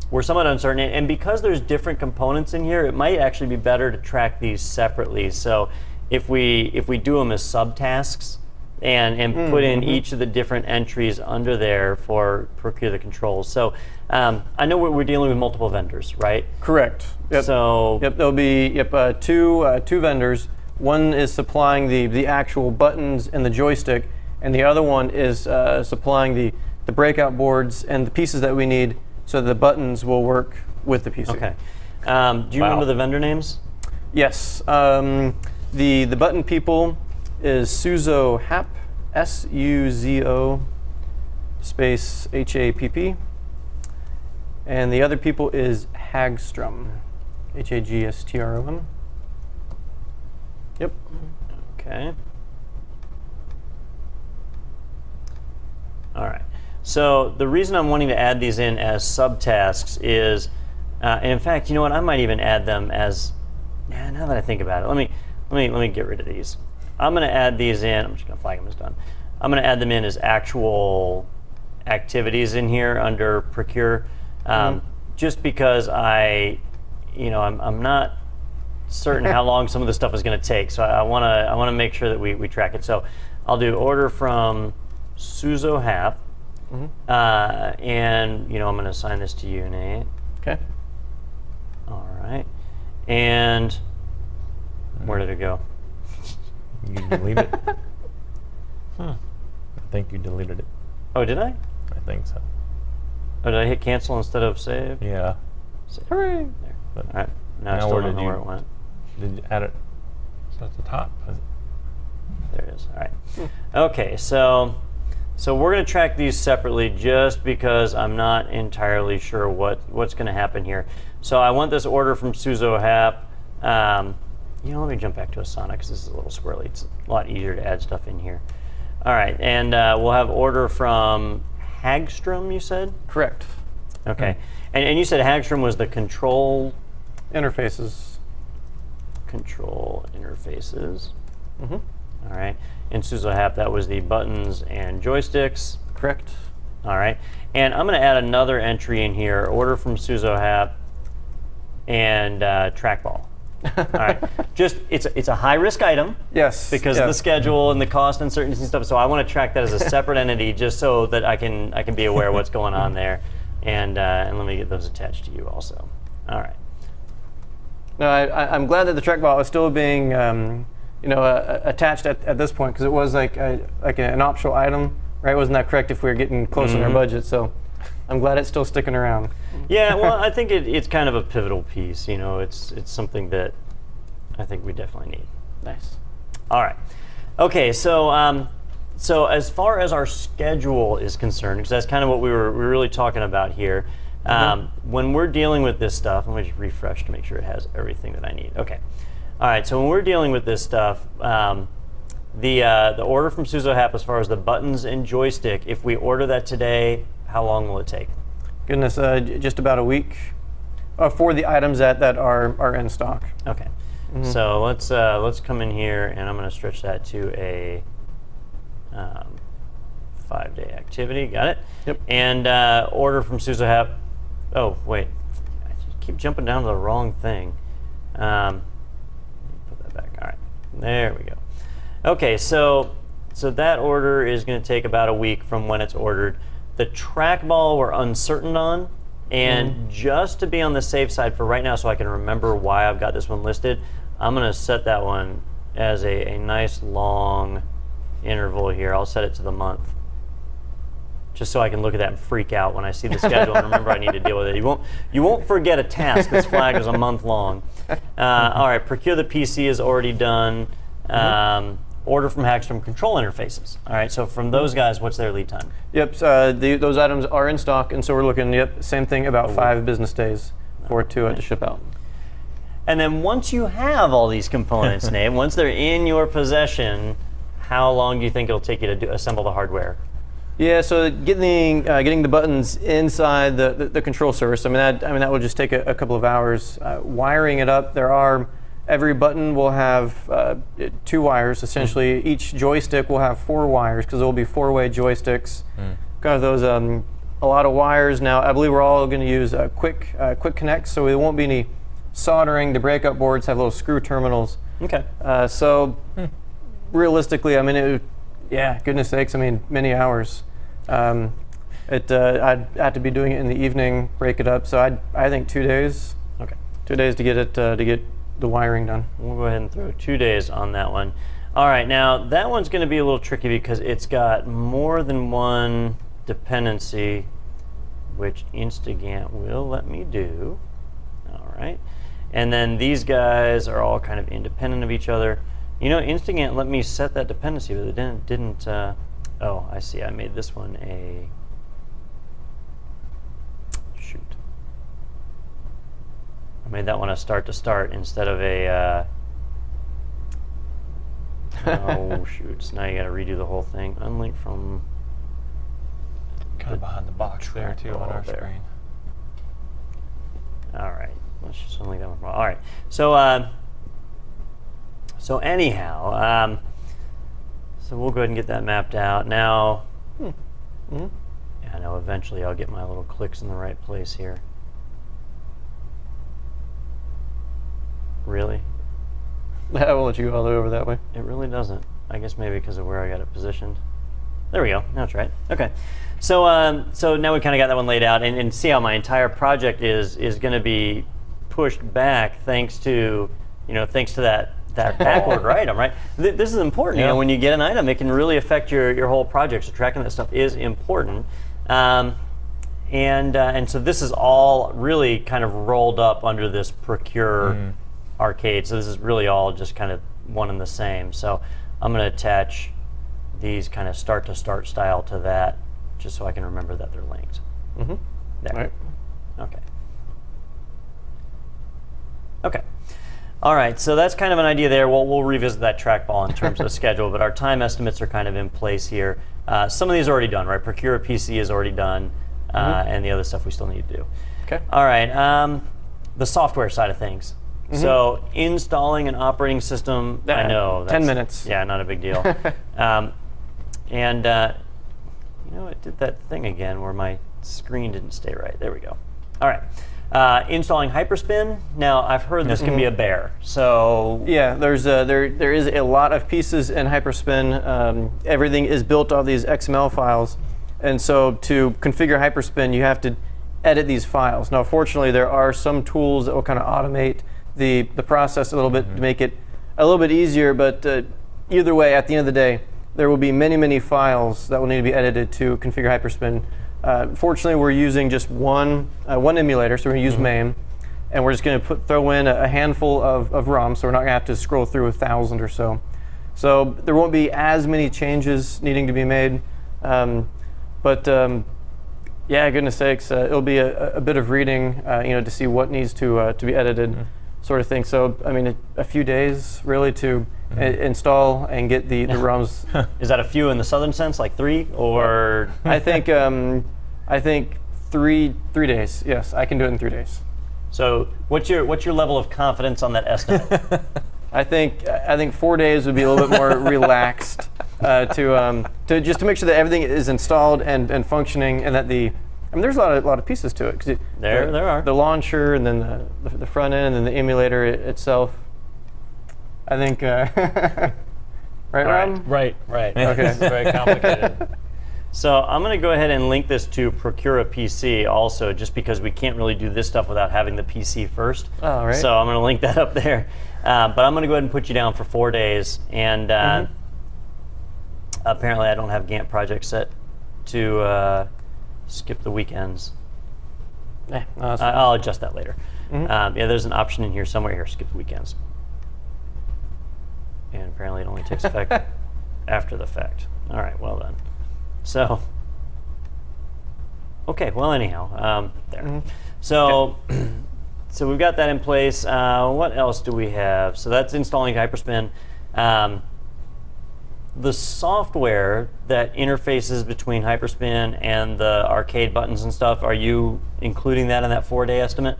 We're somewhat uncertain, and because there's different components in here, it might actually be better to track these separately. So if we do them as subtasks and put in each of the different entries under there for Procure the controls. So I know we're dealing with multiple vendors, right? Correct. Yep. So there'll be two vendors. One is supplying the actual buttons and the joystick, and the other one is supplying the breakout boards and the pieces that we need so the buttons will work with the PC. Okay. Do you remember the vendor names? Yes. The button people is Suzo Happ, SUZO space HAPP, and the other people is Hagstrom, HAGSTROM. Yep. Okay. All right. So the reason I'm wanting to add these in as subtasks is, and in fact, you know what? I might even add them as. Now that I think about it, let me get rid of these. I'm going to add these in. I'm just going to flag them as done. I'm going to add them in as actual activities in here under Procure, just because I'm not certain how long some of this stuff is going to take. So I want to make sure that we track it. So I'll do order from Suzo Happ. And I'm going to assign this to you, Nate. Okay. All right. And Where did it go? You delete it? I think you deleted it. Oh, did I? I think so. Oh, did I hit cancel instead of save? Yeah. Hooray! There. But All right. Now I now still where don't did know you- where it went. did you add it? So at the top. There it is. All right. Okay, so we're going to track these separately just because I'm not entirely sure what's going to happen here. So I want this order from Suzo Hap. Let me jump back to Asana because this is a little squirrely. It's a lot easier to add stuff in here. All right, and we'll have order from Hagstrom, you said? Correct. Okay. And you said Hagstrom was the control Interfaces. interfaces. Mm-hmm. All right. In Suzo Hap, that was the buttons and joysticks. Correct. All right. And I'm going to add another entry in here, order from Suzo Hap and trackball. All right. Just, it's a high-risk item Yes. because of the schedule and the cost uncertainty and stuff. So I want to track that as a separate entity just so that I can be aware of what's going on there. And let me get those attached to you also. All right. No, I'm glad that the trackball is still being, attached at this point because it was like an optional item, right? Wasn't that correct if we were getting close on our budget? So I'm glad it's still sticking around. Yeah, well, I think it's kind of a pivotal piece. It's something that I think we definitely need. Nice. All right. Okay, so as far as our schedule is concerned, because that's kind of what we were really talking about here. When we're dealing with this stuff, let me just refresh to make sure it has everything that I need. Okay. All right. So when we're dealing with this stuff, the order from Suzo Hap as far as the buttons and joystick, if we order that today, how long will it take? Goodness, just about a week for the items that are in stock. Okay. So let's come in here, and I'm going to stretch that to a 5-day activity. Got it? Yep. And order from Suzo Hap. Oh, wait. I just keep jumping down to the wrong thing. Put that back. All right. There we go. Okay, so that order is going to take about a week from when it's ordered. The trackball we're uncertain on. And just to be on the safe side for right now so I can remember why I've got this one listed, I'm going to set that one as a nice long interval here. I'll set it to the month. Just so I can look at that and freak out when I see the schedule and remember I need to deal with it. You won't forget a task that's flagged as a month long. All right, procure the PC is already done. Order from Hagstrom control interfaces. All right, so from those guys, what's their lead time? Yep. Those items are in stock, and so we're looking. Same thing. About 5 business days for it to ship out. And then once you have all these components, Nate, once they're in your possession, how long do you think it'll take you to assemble the hardware? Yeah, so getting the buttons inside the control surface. That will just take a couple of hours. Wiring it up, every button will have 2 wires. Essentially, each joystick will have 4 wires because there will be 4-way joysticks. Kind of those a lot of wires. Now, I believe we're all going to use quick connects, so there won't be any soldering. The breakup boards have little screw terminals. Okay. Realistically, goodness sakes, many hours. I'd have to be doing it in the evening, break it up. So I think 2 days. Okay. 2 days to get it to get the wiring done. We'll go ahead and throw 2 days on that one. All right, now that one's going to be a little tricky because it's got more than one dependency, which Instagant will let me do. All right. And then these guys are all kind of independent of each other. Instagant let me set that dependency, but it didn't. Oh, I see. I made this one a. Shoot. I made that one a start to start instead of a. Oh shoot! So now you got to redo the whole thing. Unlink from. Kind of behind the box there too on our screen. All right. Let's just unlink that one. All right. So anyhow, so we'll go ahead and get that mapped out. Now, I know eventually I'll get my little clicks in the right place here. Really? I will let you go all the way over that way. It really doesn't. I guess maybe because of where I got it positioned. There we go. Now it's right. Okay. So now we kind of got that one laid out, and see how my entire project is going to be pushed back thanks to that that backorder item, right? This is important. You Yeah. know, when you get an item, it can really affect your whole project. So tracking that stuff is important. And so this is all really kind of rolled up under this Procure arcade. So this is really all just kind of one and the same. So I'm going to attach these kind of start to start style to that, just so I can remember that they're linked. Mm-hmm. There. All right. Okay. Okay. All right, so that's kind of an idea there. We'll revisit that trackball in terms of schedule, but our time estimates are kind of in place here. Some of these are already done, right? Procure a PC is already done, and the other stuff we still need to do. Okay. All right, the software side of things. So installing an operating system, I know. 10 minutes. Yeah, not a big deal. You know, it did that thing again where my screen didn't stay right. There we go. All right. Installing Hyperspin. Now, I've heard this can be a bear. So Yeah, there is a lot of pieces in Hyperspin. Everything is built off these XML files, and so to configure Hyperspin, you have to edit these files. Now, fortunately, there are some tools that will kind of automate the process a little bit to make it a little bit easier. But either way, at the end of the day, there will be many files that will need to be edited to configure Hyperspin. Fortunately, we're using just one emulator, so we're going to use MAME, and we're just going to throw in a handful of ROMs, so we're not going to have to scroll through 1,000 or so. So there won't be as many changes needing to be made, but yeah, goodness sakes, it'll be a bit of reading, to see what needs to be edited, sort of thing. So I mean, a few days really to install and get the ROMs. is that a few in the southern sense, like 3, or? I think 3 days. Yes, I can do it in 3 days. So what's your level of confidence on that estimate? I think 4 days would be a little bit more relaxed to just to make sure that everything is installed and functioning, and that there's a lot of pieces to it. 'Cause There are. the launcher, and then the front end, and then the emulator itself. I think right, Rob? Right. Okay. It's very complicated. So I'm going to go ahead and link this to Procure a PC also, just because we can't really do this stuff without having the PC first. Oh, right. So I'm going to link that up there. But I'm going to go ahead and put you down for 4 days. And apparently I don't have Gantt project set to skip the weekends. No, that's fine. I'll adjust that later. Yeah, there's an option in here somewhere here, skip the weekends. And apparently it only takes effect after the fact. All right, well then. So, okay, well anyhow, there. So, so we've got that in place. What else do we have? So that's installing Hyperspin. The software that interfaces between Hyperspin and the arcade buttons and stuff, are you including that in that 4-day estimate?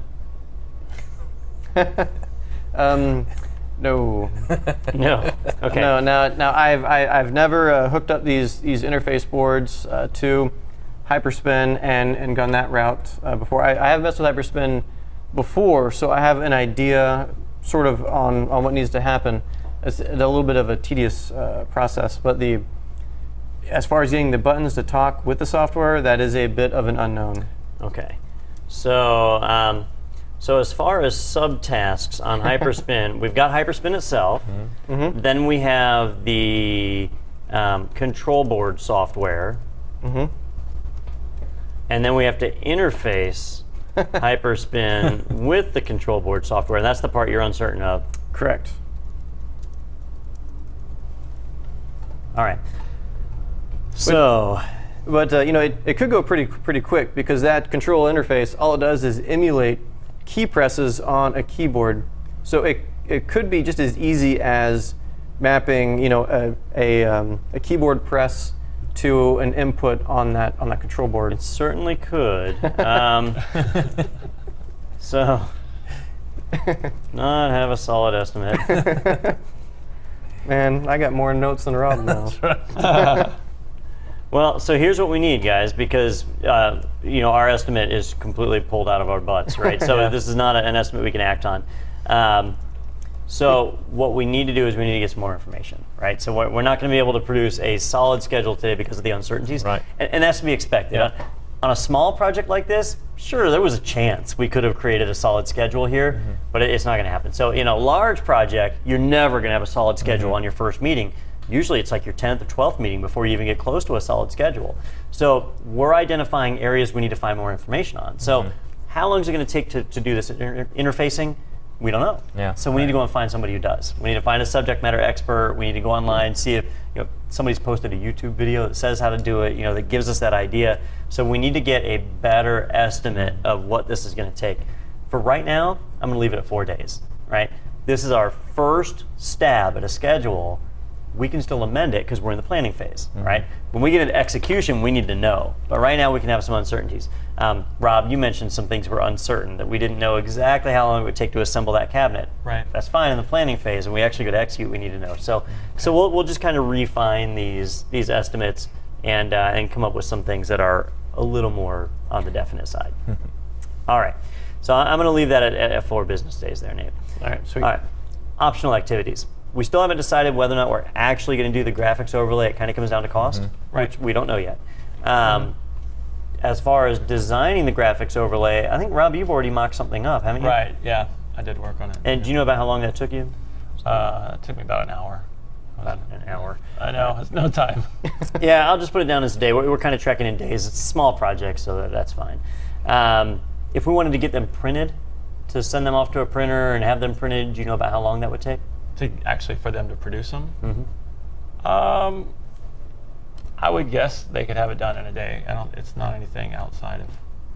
No. No. Okay. No. Now I've never hooked up these interface boards to Hyperspin and gone that route before. I have messed with Hyperspin before, so I have an idea sort of on what needs to happen. It's a little bit of a tedious process, but as far as getting the buttons to talk with the software, that is a bit of an unknown. Okay. So, so as far as subtasks on Hyperspin, we've got Hyperspin itself. Then we have the control board software. And then we have to interface Hyperspin with the control board software. And that's the part you're uncertain of. Correct. All right. So, But it could go pretty quick, because that control interface, all it does is emulate key presses on a keyboard. So it could be just as easy as mapping a keyboard press to an input on that control board. it certainly could. So, not have a solid estimate. Man, I got more notes than Rob now. Well, so here's what we need, guys, because our estimate is completely pulled out of our butts, right? So this is not an estimate we can act on. So what we need to do is we need to get some more information, right? So we're not going to be able to produce a solid schedule today because of the uncertainties, Right. and that's to be expected. Yeah. on a small project like this, sure, there was a chance we could have created a solid schedule here, but it's not going to happen. So in a large project, you're never going to have a solid schedule on your first meeting. Usually it's like your 10th or 12th meeting before you even get close to a solid schedule. So we're identifying areas we need to find more information on. So how long is it going to take to do this interfacing? We don't know. Yeah. So we need to go and find somebody who does. We need to find a subject matter expert. We need to go online, see if somebody's posted a YouTube video that says how to do it, that gives us that idea. So we need to get a better estimate of what this is going to take. For right now, I'm going to leave it at 4 days, right? This is our first stab at a schedule. We can still amend it because we're in the planning phase, right? When we get into execution, we need to know. But right now, we can have some uncertainties. Rob, you mentioned some things were uncertain, that we didn't know exactly how long it would take to assemble that cabinet. Right. That's fine in the planning phase, and we actually go to execute, we need to know. So we'll just kind of refine these estimates and come up with some things that are a little more on the definite side. All right. So I'm going to leave that at 4 business days there, Nate. All right, sweet. All right. Optional activities. We still haven't decided whether or not we're actually going to do the graphics overlay. It kind of comes down to cost, which we don't know yet. As far as designing the graphics overlay, I think, Rob, you've already mocked something up, haven't you? Right, yeah, I did work on it. And do you know about how long that took you? It took me about an hour. About an hour. I know, it's no time. Yeah, I'll just put it down as a day. We're kind of trekking in days. It's a small project, so that's fine. If we wanted to get them printed, to send them off to a printer and have them printed, do you know about how long that would take? Actually, for them to produce them? I would guess they could have it done in a day. It's not anything outside of...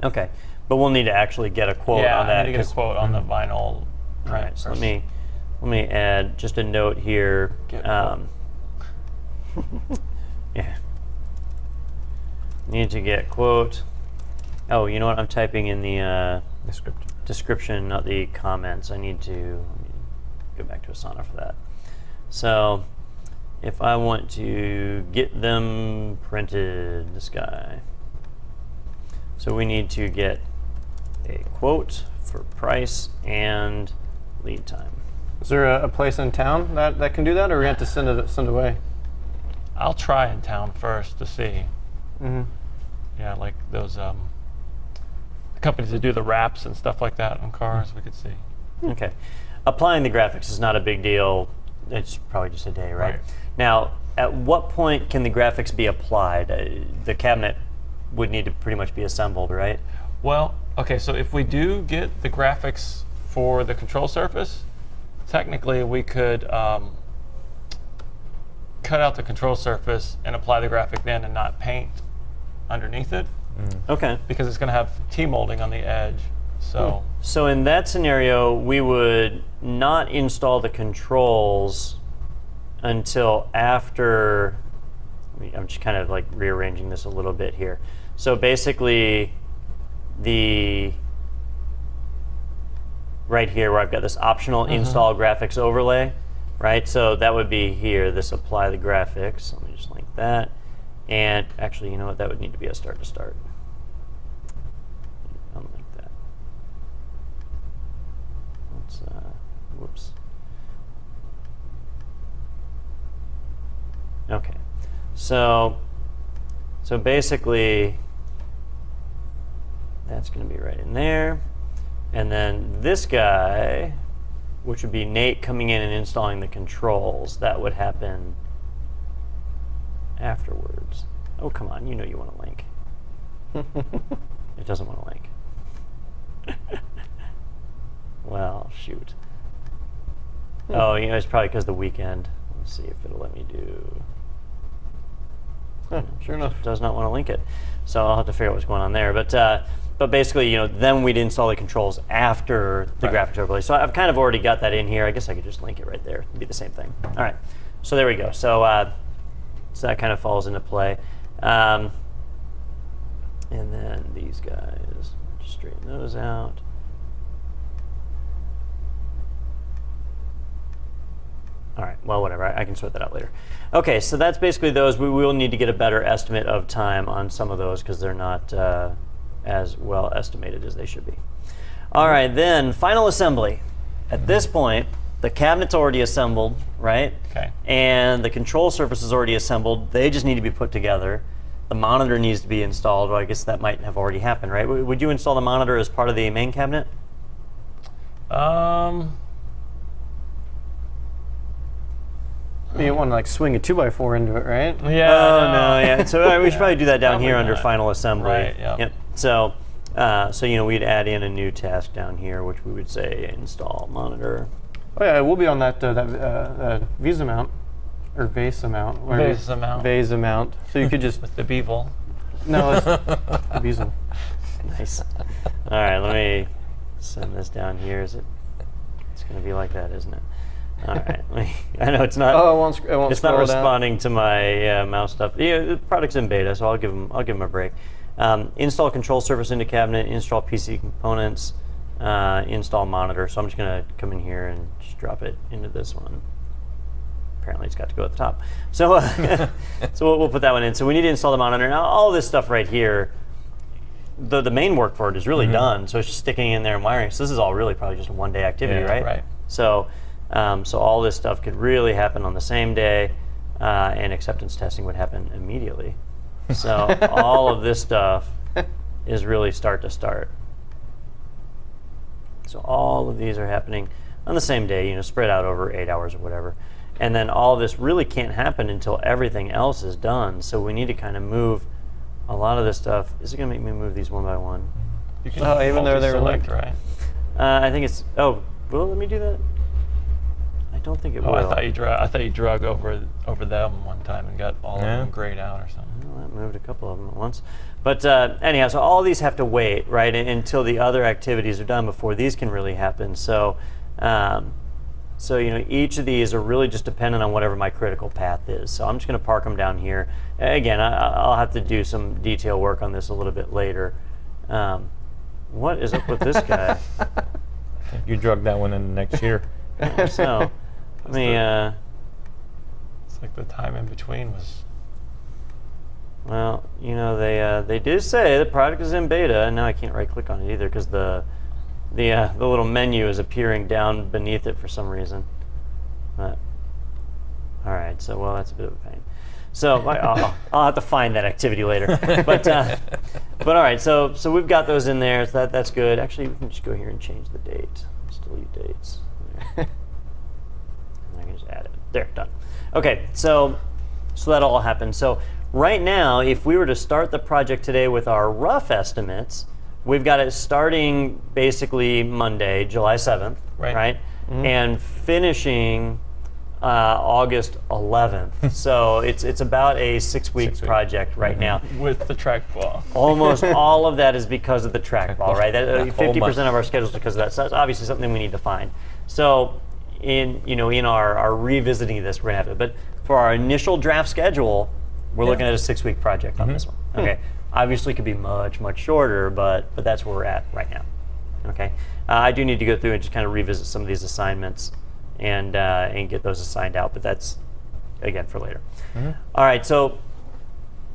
Okay, but we'll need to actually get a quote on that. I need to get a quote on the vinyl All print. right, so let me add just a note here. Yeah. Need to get quote. Oh, you know what? I'm typing in the description, not the comments. I need to go back to Asana for that. So, if I want to get them printed, this guy. So we need to get a quote for price and lead time. Is there a place in town that can do that, or we have to send away? I'll try in town first to see. Yeah, like those companies that do the wraps and stuff like that on cars, we could see. Okay. Applying the graphics is not a big deal. It's probably just a day, right? Now, at what point can the graphics be applied? The cabinet would need to pretty much be assembled, right? Well, okay, so if we do get the graphics for the control surface, technically we could cut out the control surface and apply the graphic then and not paint underneath it. Okay. Because it's going to have T-molding on the edge. So, So in that scenario, we would not install the controls until after. I'm just kind of like rearranging this a little bit here. So basically, right here where I've got this optional install graphics overlay, right? So that would be here, this apply the graphics. Let me just link that. And actually, you know what? That would need to be a start to start. Unlink that. Let's, whoops. Okay. So basically, that's going to be right in there. And then this guy, which would be Nate coming in and installing the controls, that would happen afterwards. Oh, come on, you know you want to link. It doesn't want to link. Well, shoot. Oh, it's probably because the weekend. Let's see if it'll let me do. Sure enough. It does not want to link it. So I'll have to figure out what's going on there. But basically, then we'd install the controls after the graphics overlay. So I've kind of already got that in here. I guess I could just link it right there. It'd be the same thing. All right. So there we go. So that kind of falls into play. And then these guys, just straighten those out. All right, well, whatever. I can sort that out later. Okay, so that's basically those. We will need to get a better estimate of time on some of those because they're not as well estimated as they should be. All right, then final assembly. At this point, the cabinet's already assembled, right? Okay. And the control surface is already assembled. They just need to be put together. the monitor needs to be installed. Well, I guess that might have already happened, right? Would you install the monitor as part of the main cabinet? You want to like swing a 2x4 into it, right? Yeah. Oh no, yeah. So we should probably do that down Probably here under not. final assembly. Right, yeah. Yep. So, so we'd add in a new task down here, which we would say install monitor. Oh yeah, we'll be on that Visa mount or Vasa mount. whatever. Vasa mount. Vasa mount. So you could just With the bevel. no, it's Visa. Nice. All right, let me send this down here. It's going to be like that, isn't it? All right. I know it's not. Oh, it won't It's not scroll down. responding to my mouse stuff. Yeah, the product's in beta, so I'll give them a break. Install control surface into cabinet. Install PC components. Install monitor. So I'm just going to come in here and just drop it into this one. Apparently, it's got to go at the top. So, so we'll put that one in. So we need to install the monitor. Now, all this stuff right here, the main work for it is really done. So it's just sticking in there and wiring. So this is all really probably just a one-day activity, Yeah, right? right. So, so all this stuff could really happen on the same day, and acceptance testing would happen immediately. So all of this stuff is really start to start. So all of these are happening on the same day, spread out over 8 hours or whatever. And then all of this really can't happen until everything else is done. So we need to kind of move a lot of this stuff. Is it going to make me move these one by one? You can Oh, even though they're multi-select, linked. right? I think it's. Oh, will it let me do that? I don't think it Oh, will. I thought you drug over them one time and got all of them grayed out or something. Well, that moved a couple of them at once. But anyhow, so all these have to wait, right, until the other activities are done before these can really happen. So, so each of these are really just dependent on whatever my critical path is. So I'm just going to park them down here. Again, I'll have to do some detail work on this a little bit later. What is up with this guy? You drug that one in next year. So, let me. It's like the time in between was. Well, they did say the product is in beta, and now I can't right-click on it either because the little menu is appearing down beneath it for some reason. But all right, so that's a bit of a pain. So I'll have to find that activity later. But all right, so we've got those in there. So that's good. Actually, we can just go here and change the date. Let's delete dates. There. And I can just add it. There, done. Okay, so that all happened. So right now, if we were to start the project today with our rough estimates, we've got it starting basically Monday, July 7th, right? Mm-hmm. And finishing August 11th. So it's about a 6-week project right now. With the trackball. Almost all of that is because of the trackball, right? Whole 50% month. of our schedule is because of that. So that's obviously something we need to find. So in our revisiting this, we're gonna have to. But for our initial draft schedule, we're looking at a 6-week project on this one. Okay. Obviously, it could be much shorter, but that's where we're at right now. Okay. I do need to go through and just kind of revisit some of these assignments and get those assigned out, but that's again for later. All right. So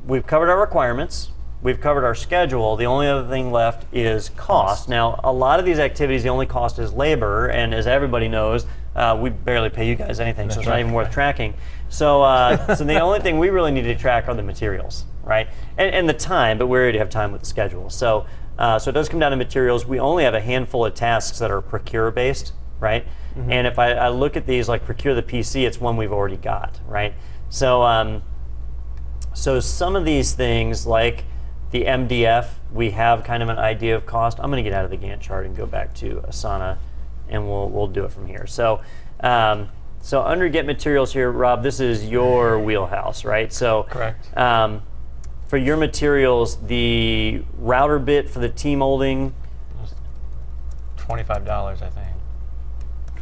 we've covered our requirements. We've covered our schedule. The only other thing left is cost. Now, a lot of these activities, the only cost is labor, and as everybody knows, we barely pay you guys anything, so it's not even worth tracking. So, so the only thing we really need to track are the materials, right? And the time, but we already have time with the schedule. So, so it does come down to materials. We only have a handful of tasks that are procure-based, right? And if I look at these, like procure the PC, it's one we've already got, right? So, so some of these things, like the MDF, we have kind of an idea of cost. I'm going to get out of the Gantt chart and go back to Asana, and we'll do it from here. So, so under Get Materials here, Rob, this is your wheelhouse, right? So, Correct. For your materials, the router bit for the T-molding, $25, I think.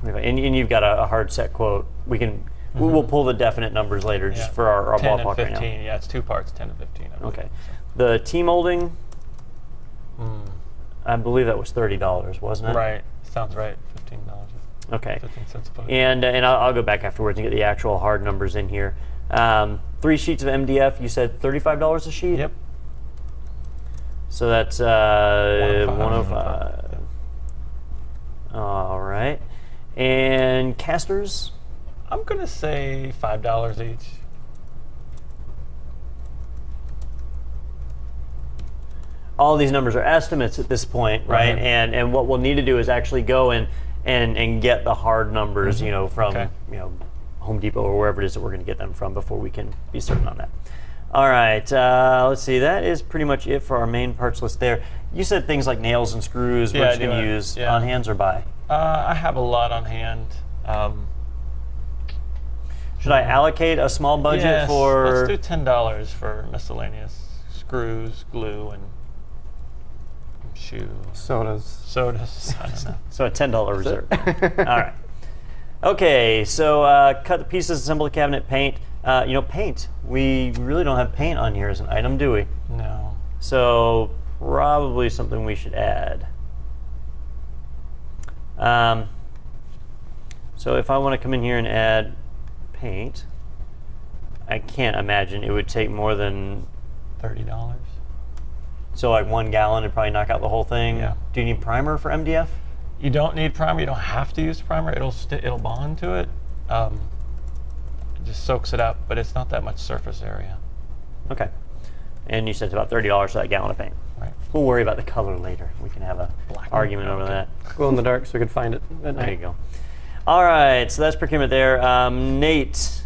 and you've got a hard set quote. We can we'll pull the definite numbers later just for our 10 and ballpark 15. right now. Yeah, it's 2 parts, 10 and 15. I believe. Okay. The T-molding, I believe that was $30, wasn't it? Right. Sounds right. $15. Okay. 15 cents a foot. And I'll go back afterwards and get the actual hard numbers in here. 3 sheets of MDF, you said $35 a sheet? Yep. So that's 105. 105. All right. And casters? I'm going to say $5 each. all these numbers are estimates at this point, right? Right. And what we'll need to do is actually go and get the hard numbers, from Okay. Home Depot or wherever it is that we're going to get them from before we can be certain on that. All right, let's see. That is pretty much it for our main parts list there. You said things like nails and screws. Yeah, We're I just going do to it. use Yeah. on hands or buy. I have a lot on hand. Should I allocate a small budget Yes, for? let's do $10 for miscellaneous screws, glue, and shoe Sodas. sodas. I don't know. So a $10 reserve. All right. Okay, so cut the pieces, assemble the cabinet, paint. Paint. We really don't have paint on here as an item, do we? No. So probably something we should add. So if I want to come in here and add paint, I can't imagine it would take more than, $30. so like 1 gallon to probably knock out the whole thing. Yeah. Do you need primer for MDF? You don't need primer. You don't have to use primer. It'll bond to it. It just soaks it up, but it's not that much surface area. Okay. And you said it's about $30 for that gallon of paint. Right. We'll worry about the color later. We can have a Black. argument over Okay. that. Glow in the dark so we could find it at There you night. go. All right, so that's procurement there. Nate.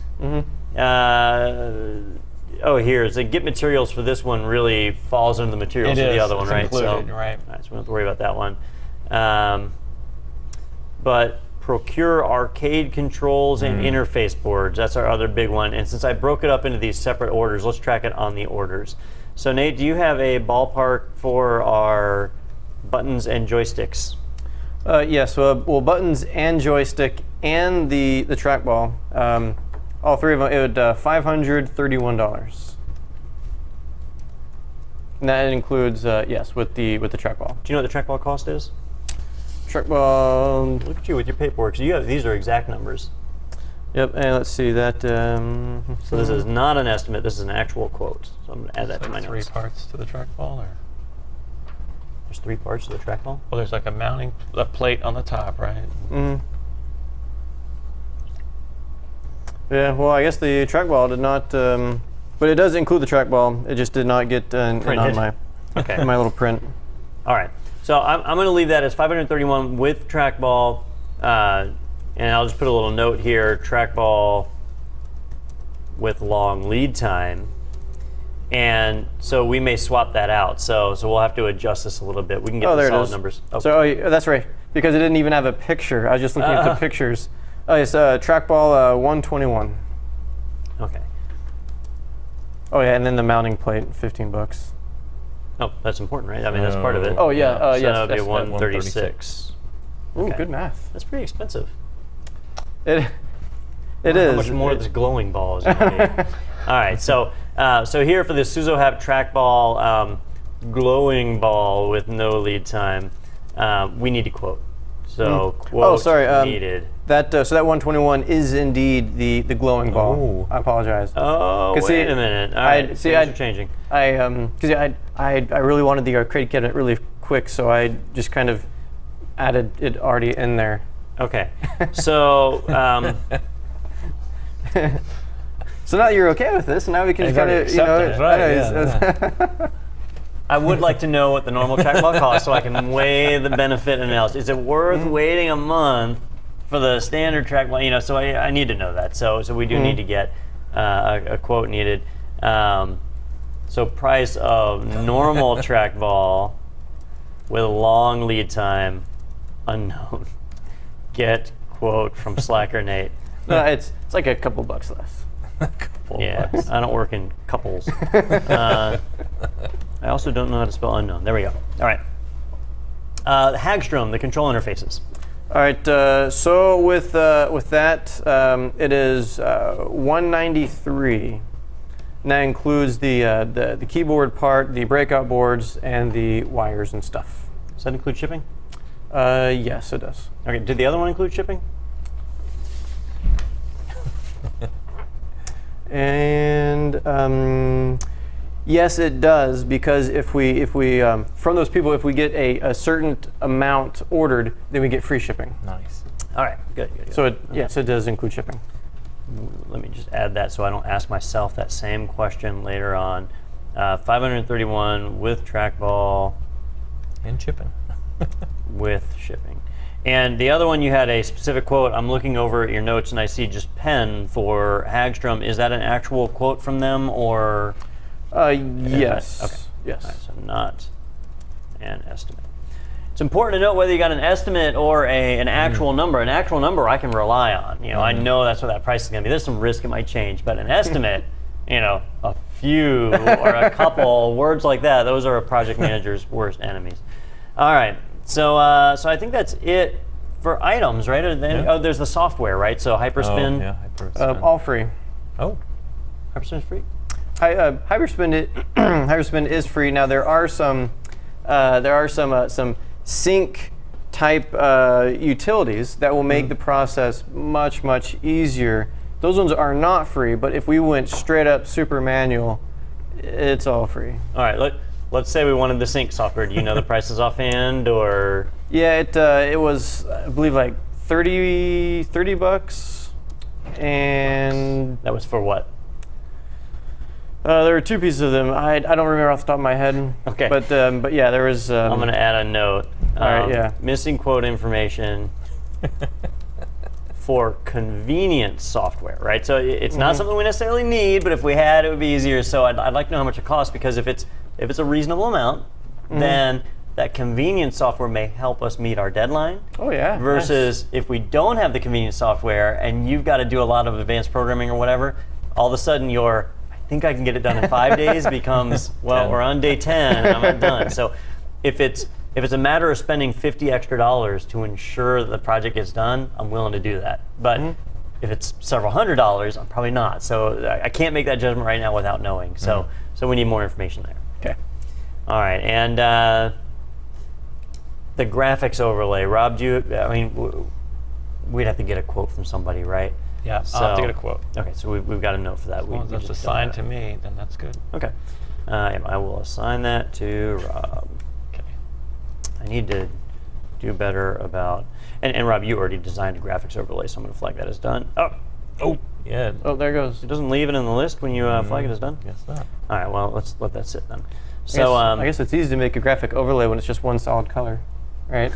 Here's the get materials for this one really falls into the materials It for the is. other one, It's right? included, so, right. All right, so we don't have to worry about that one. But procure arcade controls and interface boards. That's our other big one. And since I broke it up into these separate orders, let's track it on the orders. So Nate, do you have a ballpark for our buttons and joysticks? Well, buttons and joystick and the trackball, all three of them, it would $531. And that includes, with the trackball. Do you know what the trackball cost is? Trackball. Look at you with your paperwork. So these are exact numbers. Yep, and let's see that. So this is not an estimate. This is an actual quote. So I'm going to add that to my Like 3 notes. parts to the trackball, or There's 3 parts to the trackball. well, there's like a plate on the top, right? Yeah, well, I guess the trackball did not, but it does include the trackball. It just did not get in on Printed. my Okay. in my little print. All right. So I'm going to leave that as 531 with trackball, and I'll just put a little note here: trackball with long lead time. And so we may swap that out. So we'll have to adjust this a little bit. We can get Oh, the there it solid is. numbers. Oh, So that's right, because it didn't even have a picture. I was just looking at the pictures. Oh, it's trackball 121. okay. Oh yeah, and then the mounting plate, $15. Oh, that's important, right? I mean, that's part of it. Oh yeah, So yes. that would be Yes, that- 136. Ooh, Okay. good math. That's pretty expensive. It How is. much more this glowing ball is going to be. All right, so here for the Suzohap trackball glowing ball with no lead time, we need to quote. So quote needed. That so that 121 is indeed the glowing ball. Oh. I apologize. Oh, 'Cause wait see, a minute. All right, see, things are changing. Because I really wanted the arcade cabinet really quick, so I just kind of added it already in there. Okay, so So now you're okay with this. Now we can He's kind already of, you know, accepted it, right, I know, yeah. I would like to know what the normal trackball costs so I can weigh the benefit analysis. Is it worth waiting a month for the standard trackball? You know, so I need to know that. So we do need to get a quote needed. So price of normal trackball with long lead time unknown. Get quote from Slacker Nate. No, it's like a couple bucks less. Yeah, I don't work in couples. I also don't know how to spell unknown. There we go. All right. Hagstrom, the control interfaces. All right. So with that, it is $193. And that includes the keyboard part, the breakout boards, and the wires and stuff. Does that include shipping? Yes, it does. Okay. Did the other one include shipping? And yes, it does, because if we from those people, if we get a certain amount ordered, then we get free shipping. Nice. All right. Good. So yes, it does include shipping. Let me just add that so I don't ask myself that same question later on. $531 with trackball And chipping. with shipping. And the other one, you had a specific quote. I'm looking over at your notes and I see just pen for Hagstrom. Is that an actual quote from them or? Yes. Okay. Yes. All right, so not an estimate. It's important to note whether you got an estimate or an actual number. An actual number I can rely on. I know that's what that price is going to be. There's some risk it might change, but an estimate, a few or a couple words like that, those are a project manager's worst enemies. All right, so I think that's it for items, right? Oh, there's the software, right? So Hyperspin. Oh, yeah, Hyperspin. All free. Oh, Hyperspin's free. Hyperspin is free. Now there are some sync type utilities that will make the process much easier. Those ones are not free, but if we went straight up super manual, it's all free. All right, let's say we wanted the sync software. Do you know the prices offhand, or? Yeah, it was, I believe, like $30, and That was for what? there were two pieces of them. I don't remember off the top of my head. Okay. But yeah, there was. I'm going to add a note. All right, yeah. Missing quote information for convenience software, right? So it's not something we necessarily need, but if we had, it would be easier. So I'd like to know how much it costs, because if it's a reasonable amount, then that convenience software may help us meet our deadline. Oh yeah. Versus if we don't have the convenience software and you've got to do a lot of advanced programming or whatever, all of a sudden I think I can get it done in 5 days becomes, well, 10. we're on day 10 and I'm not done. So if it's a matter of spending $50 extra to ensure that the project gets done, I'm willing to do that. But if it's several $100s, I'm probably not. So I can't make that judgment right now without knowing. So we need more information there. Okay. All right, and the graphics overlay. Rob, we'd have to get a quote from somebody, right? Yeah, I'll have to get a quote. Okay, so we've got a note for that. As long as we that's just don't assigned have to it. me, then that's good. Okay. I will assign that to Rob. Okay. I need to do better about... And Rob, you already designed a graphics overlay, so I'm going to flag that as done. Oh, yeah. Oh, there it goes. it doesn't leave it in the list when you flag it as done? Guess not. All right, well, let's let that sit then. So, I guess it's easy to make a graphic overlay when it's just one solid color, right?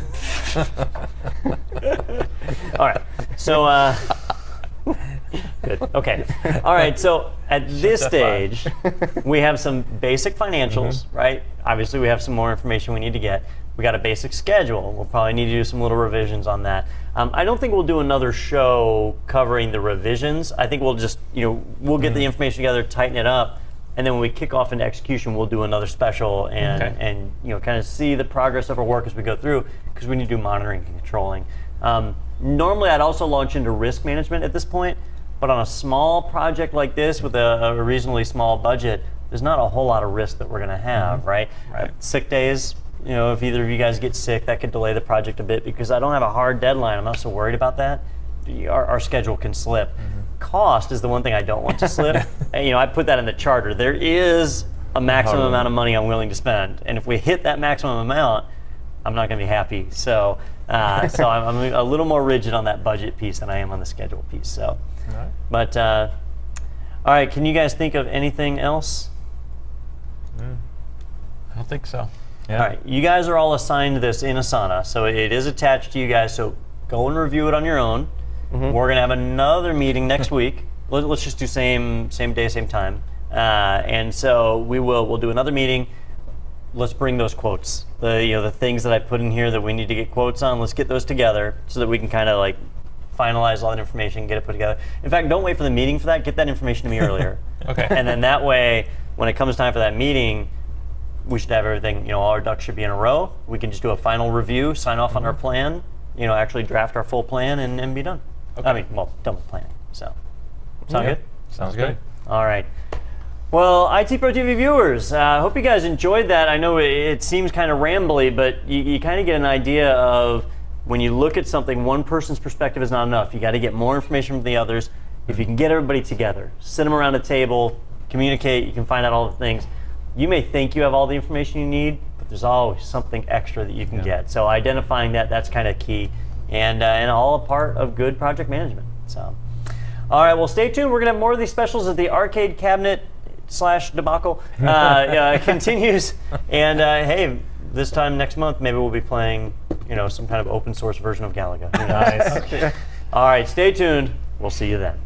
all right. So, good. Okay. All right. So at this stage, we have some basic financials, right? Obviously, we have some more information we need to get. We got a basic schedule. We'll probably need to do some little revisions on that. I don't think we'll do another show covering the revisions. I think we'll just, we'll get the information together, tighten it up, and then when we kick off into execution, we'll do another special and kind of see the progress of our work as we go through, because we need to do monitoring and controlling. Normally, I'd also launch into risk management at this point, but on a small project like this with a reasonably small budget, there's not a whole lot of risk that we're going to have, right? Sick days, if either of you guys get sick, that could delay the project a bit, because I don't have a hard deadline. I'm not so worried about that. Our schedule can slip. Cost is the one thing I don't want to slip. I put that in the charter. There is a maximum amount of money I'm willing to spend, and if we hit that maximum amount, I'm not going to be happy. So, I'm a little more rigid on that budget piece than I am on the schedule piece. So, All right. but all right, can you guys think of anything else? I don't think so. Yeah. All right, you guys are all assigned to this in Asana, so it is attached to you guys. So go and review it on your own. We're gonna have another meeting next week. Let's just do same day, same time, and so we'll do another meeting. Let's bring those quotes. The things that I put in here that we need to get quotes on. Let's get those together so that we can kind of like finalize all that information, get it put together. In fact, don't wait for the meeting for that. Get that information to me earlier. Okay. And then that way, when it comes time for that meeting, we should have everything, all our ducks should be in a row. We can just do a final review, sign off on our plan, actually draft our full plan and be done. Okay. I mean, done with planning. So, sound good? Sounds good. All right. Well, IT Pro TV viewers, I hope you guys enjoyed that. I know it seems kind of rambly, but you kind of get an idea of when you look at something, one person's perspective is not enough. You got to get more information from the others. If you can get everybody together, sit them around a table, communicate, you can find out all the things. You may think you have all the information you need, but there's always something extra that you can get. So identifying that's kind of key, and all a part of good project management. So, all right, well, stay tuned. We're going to have more of these specials at the Arcade Cabinet debacle continues. And hey, this time next month, maybe we'll be playing, some kind of open source version of Galaga. Who knows? Nice. All right, stay tuned. We'll see you then.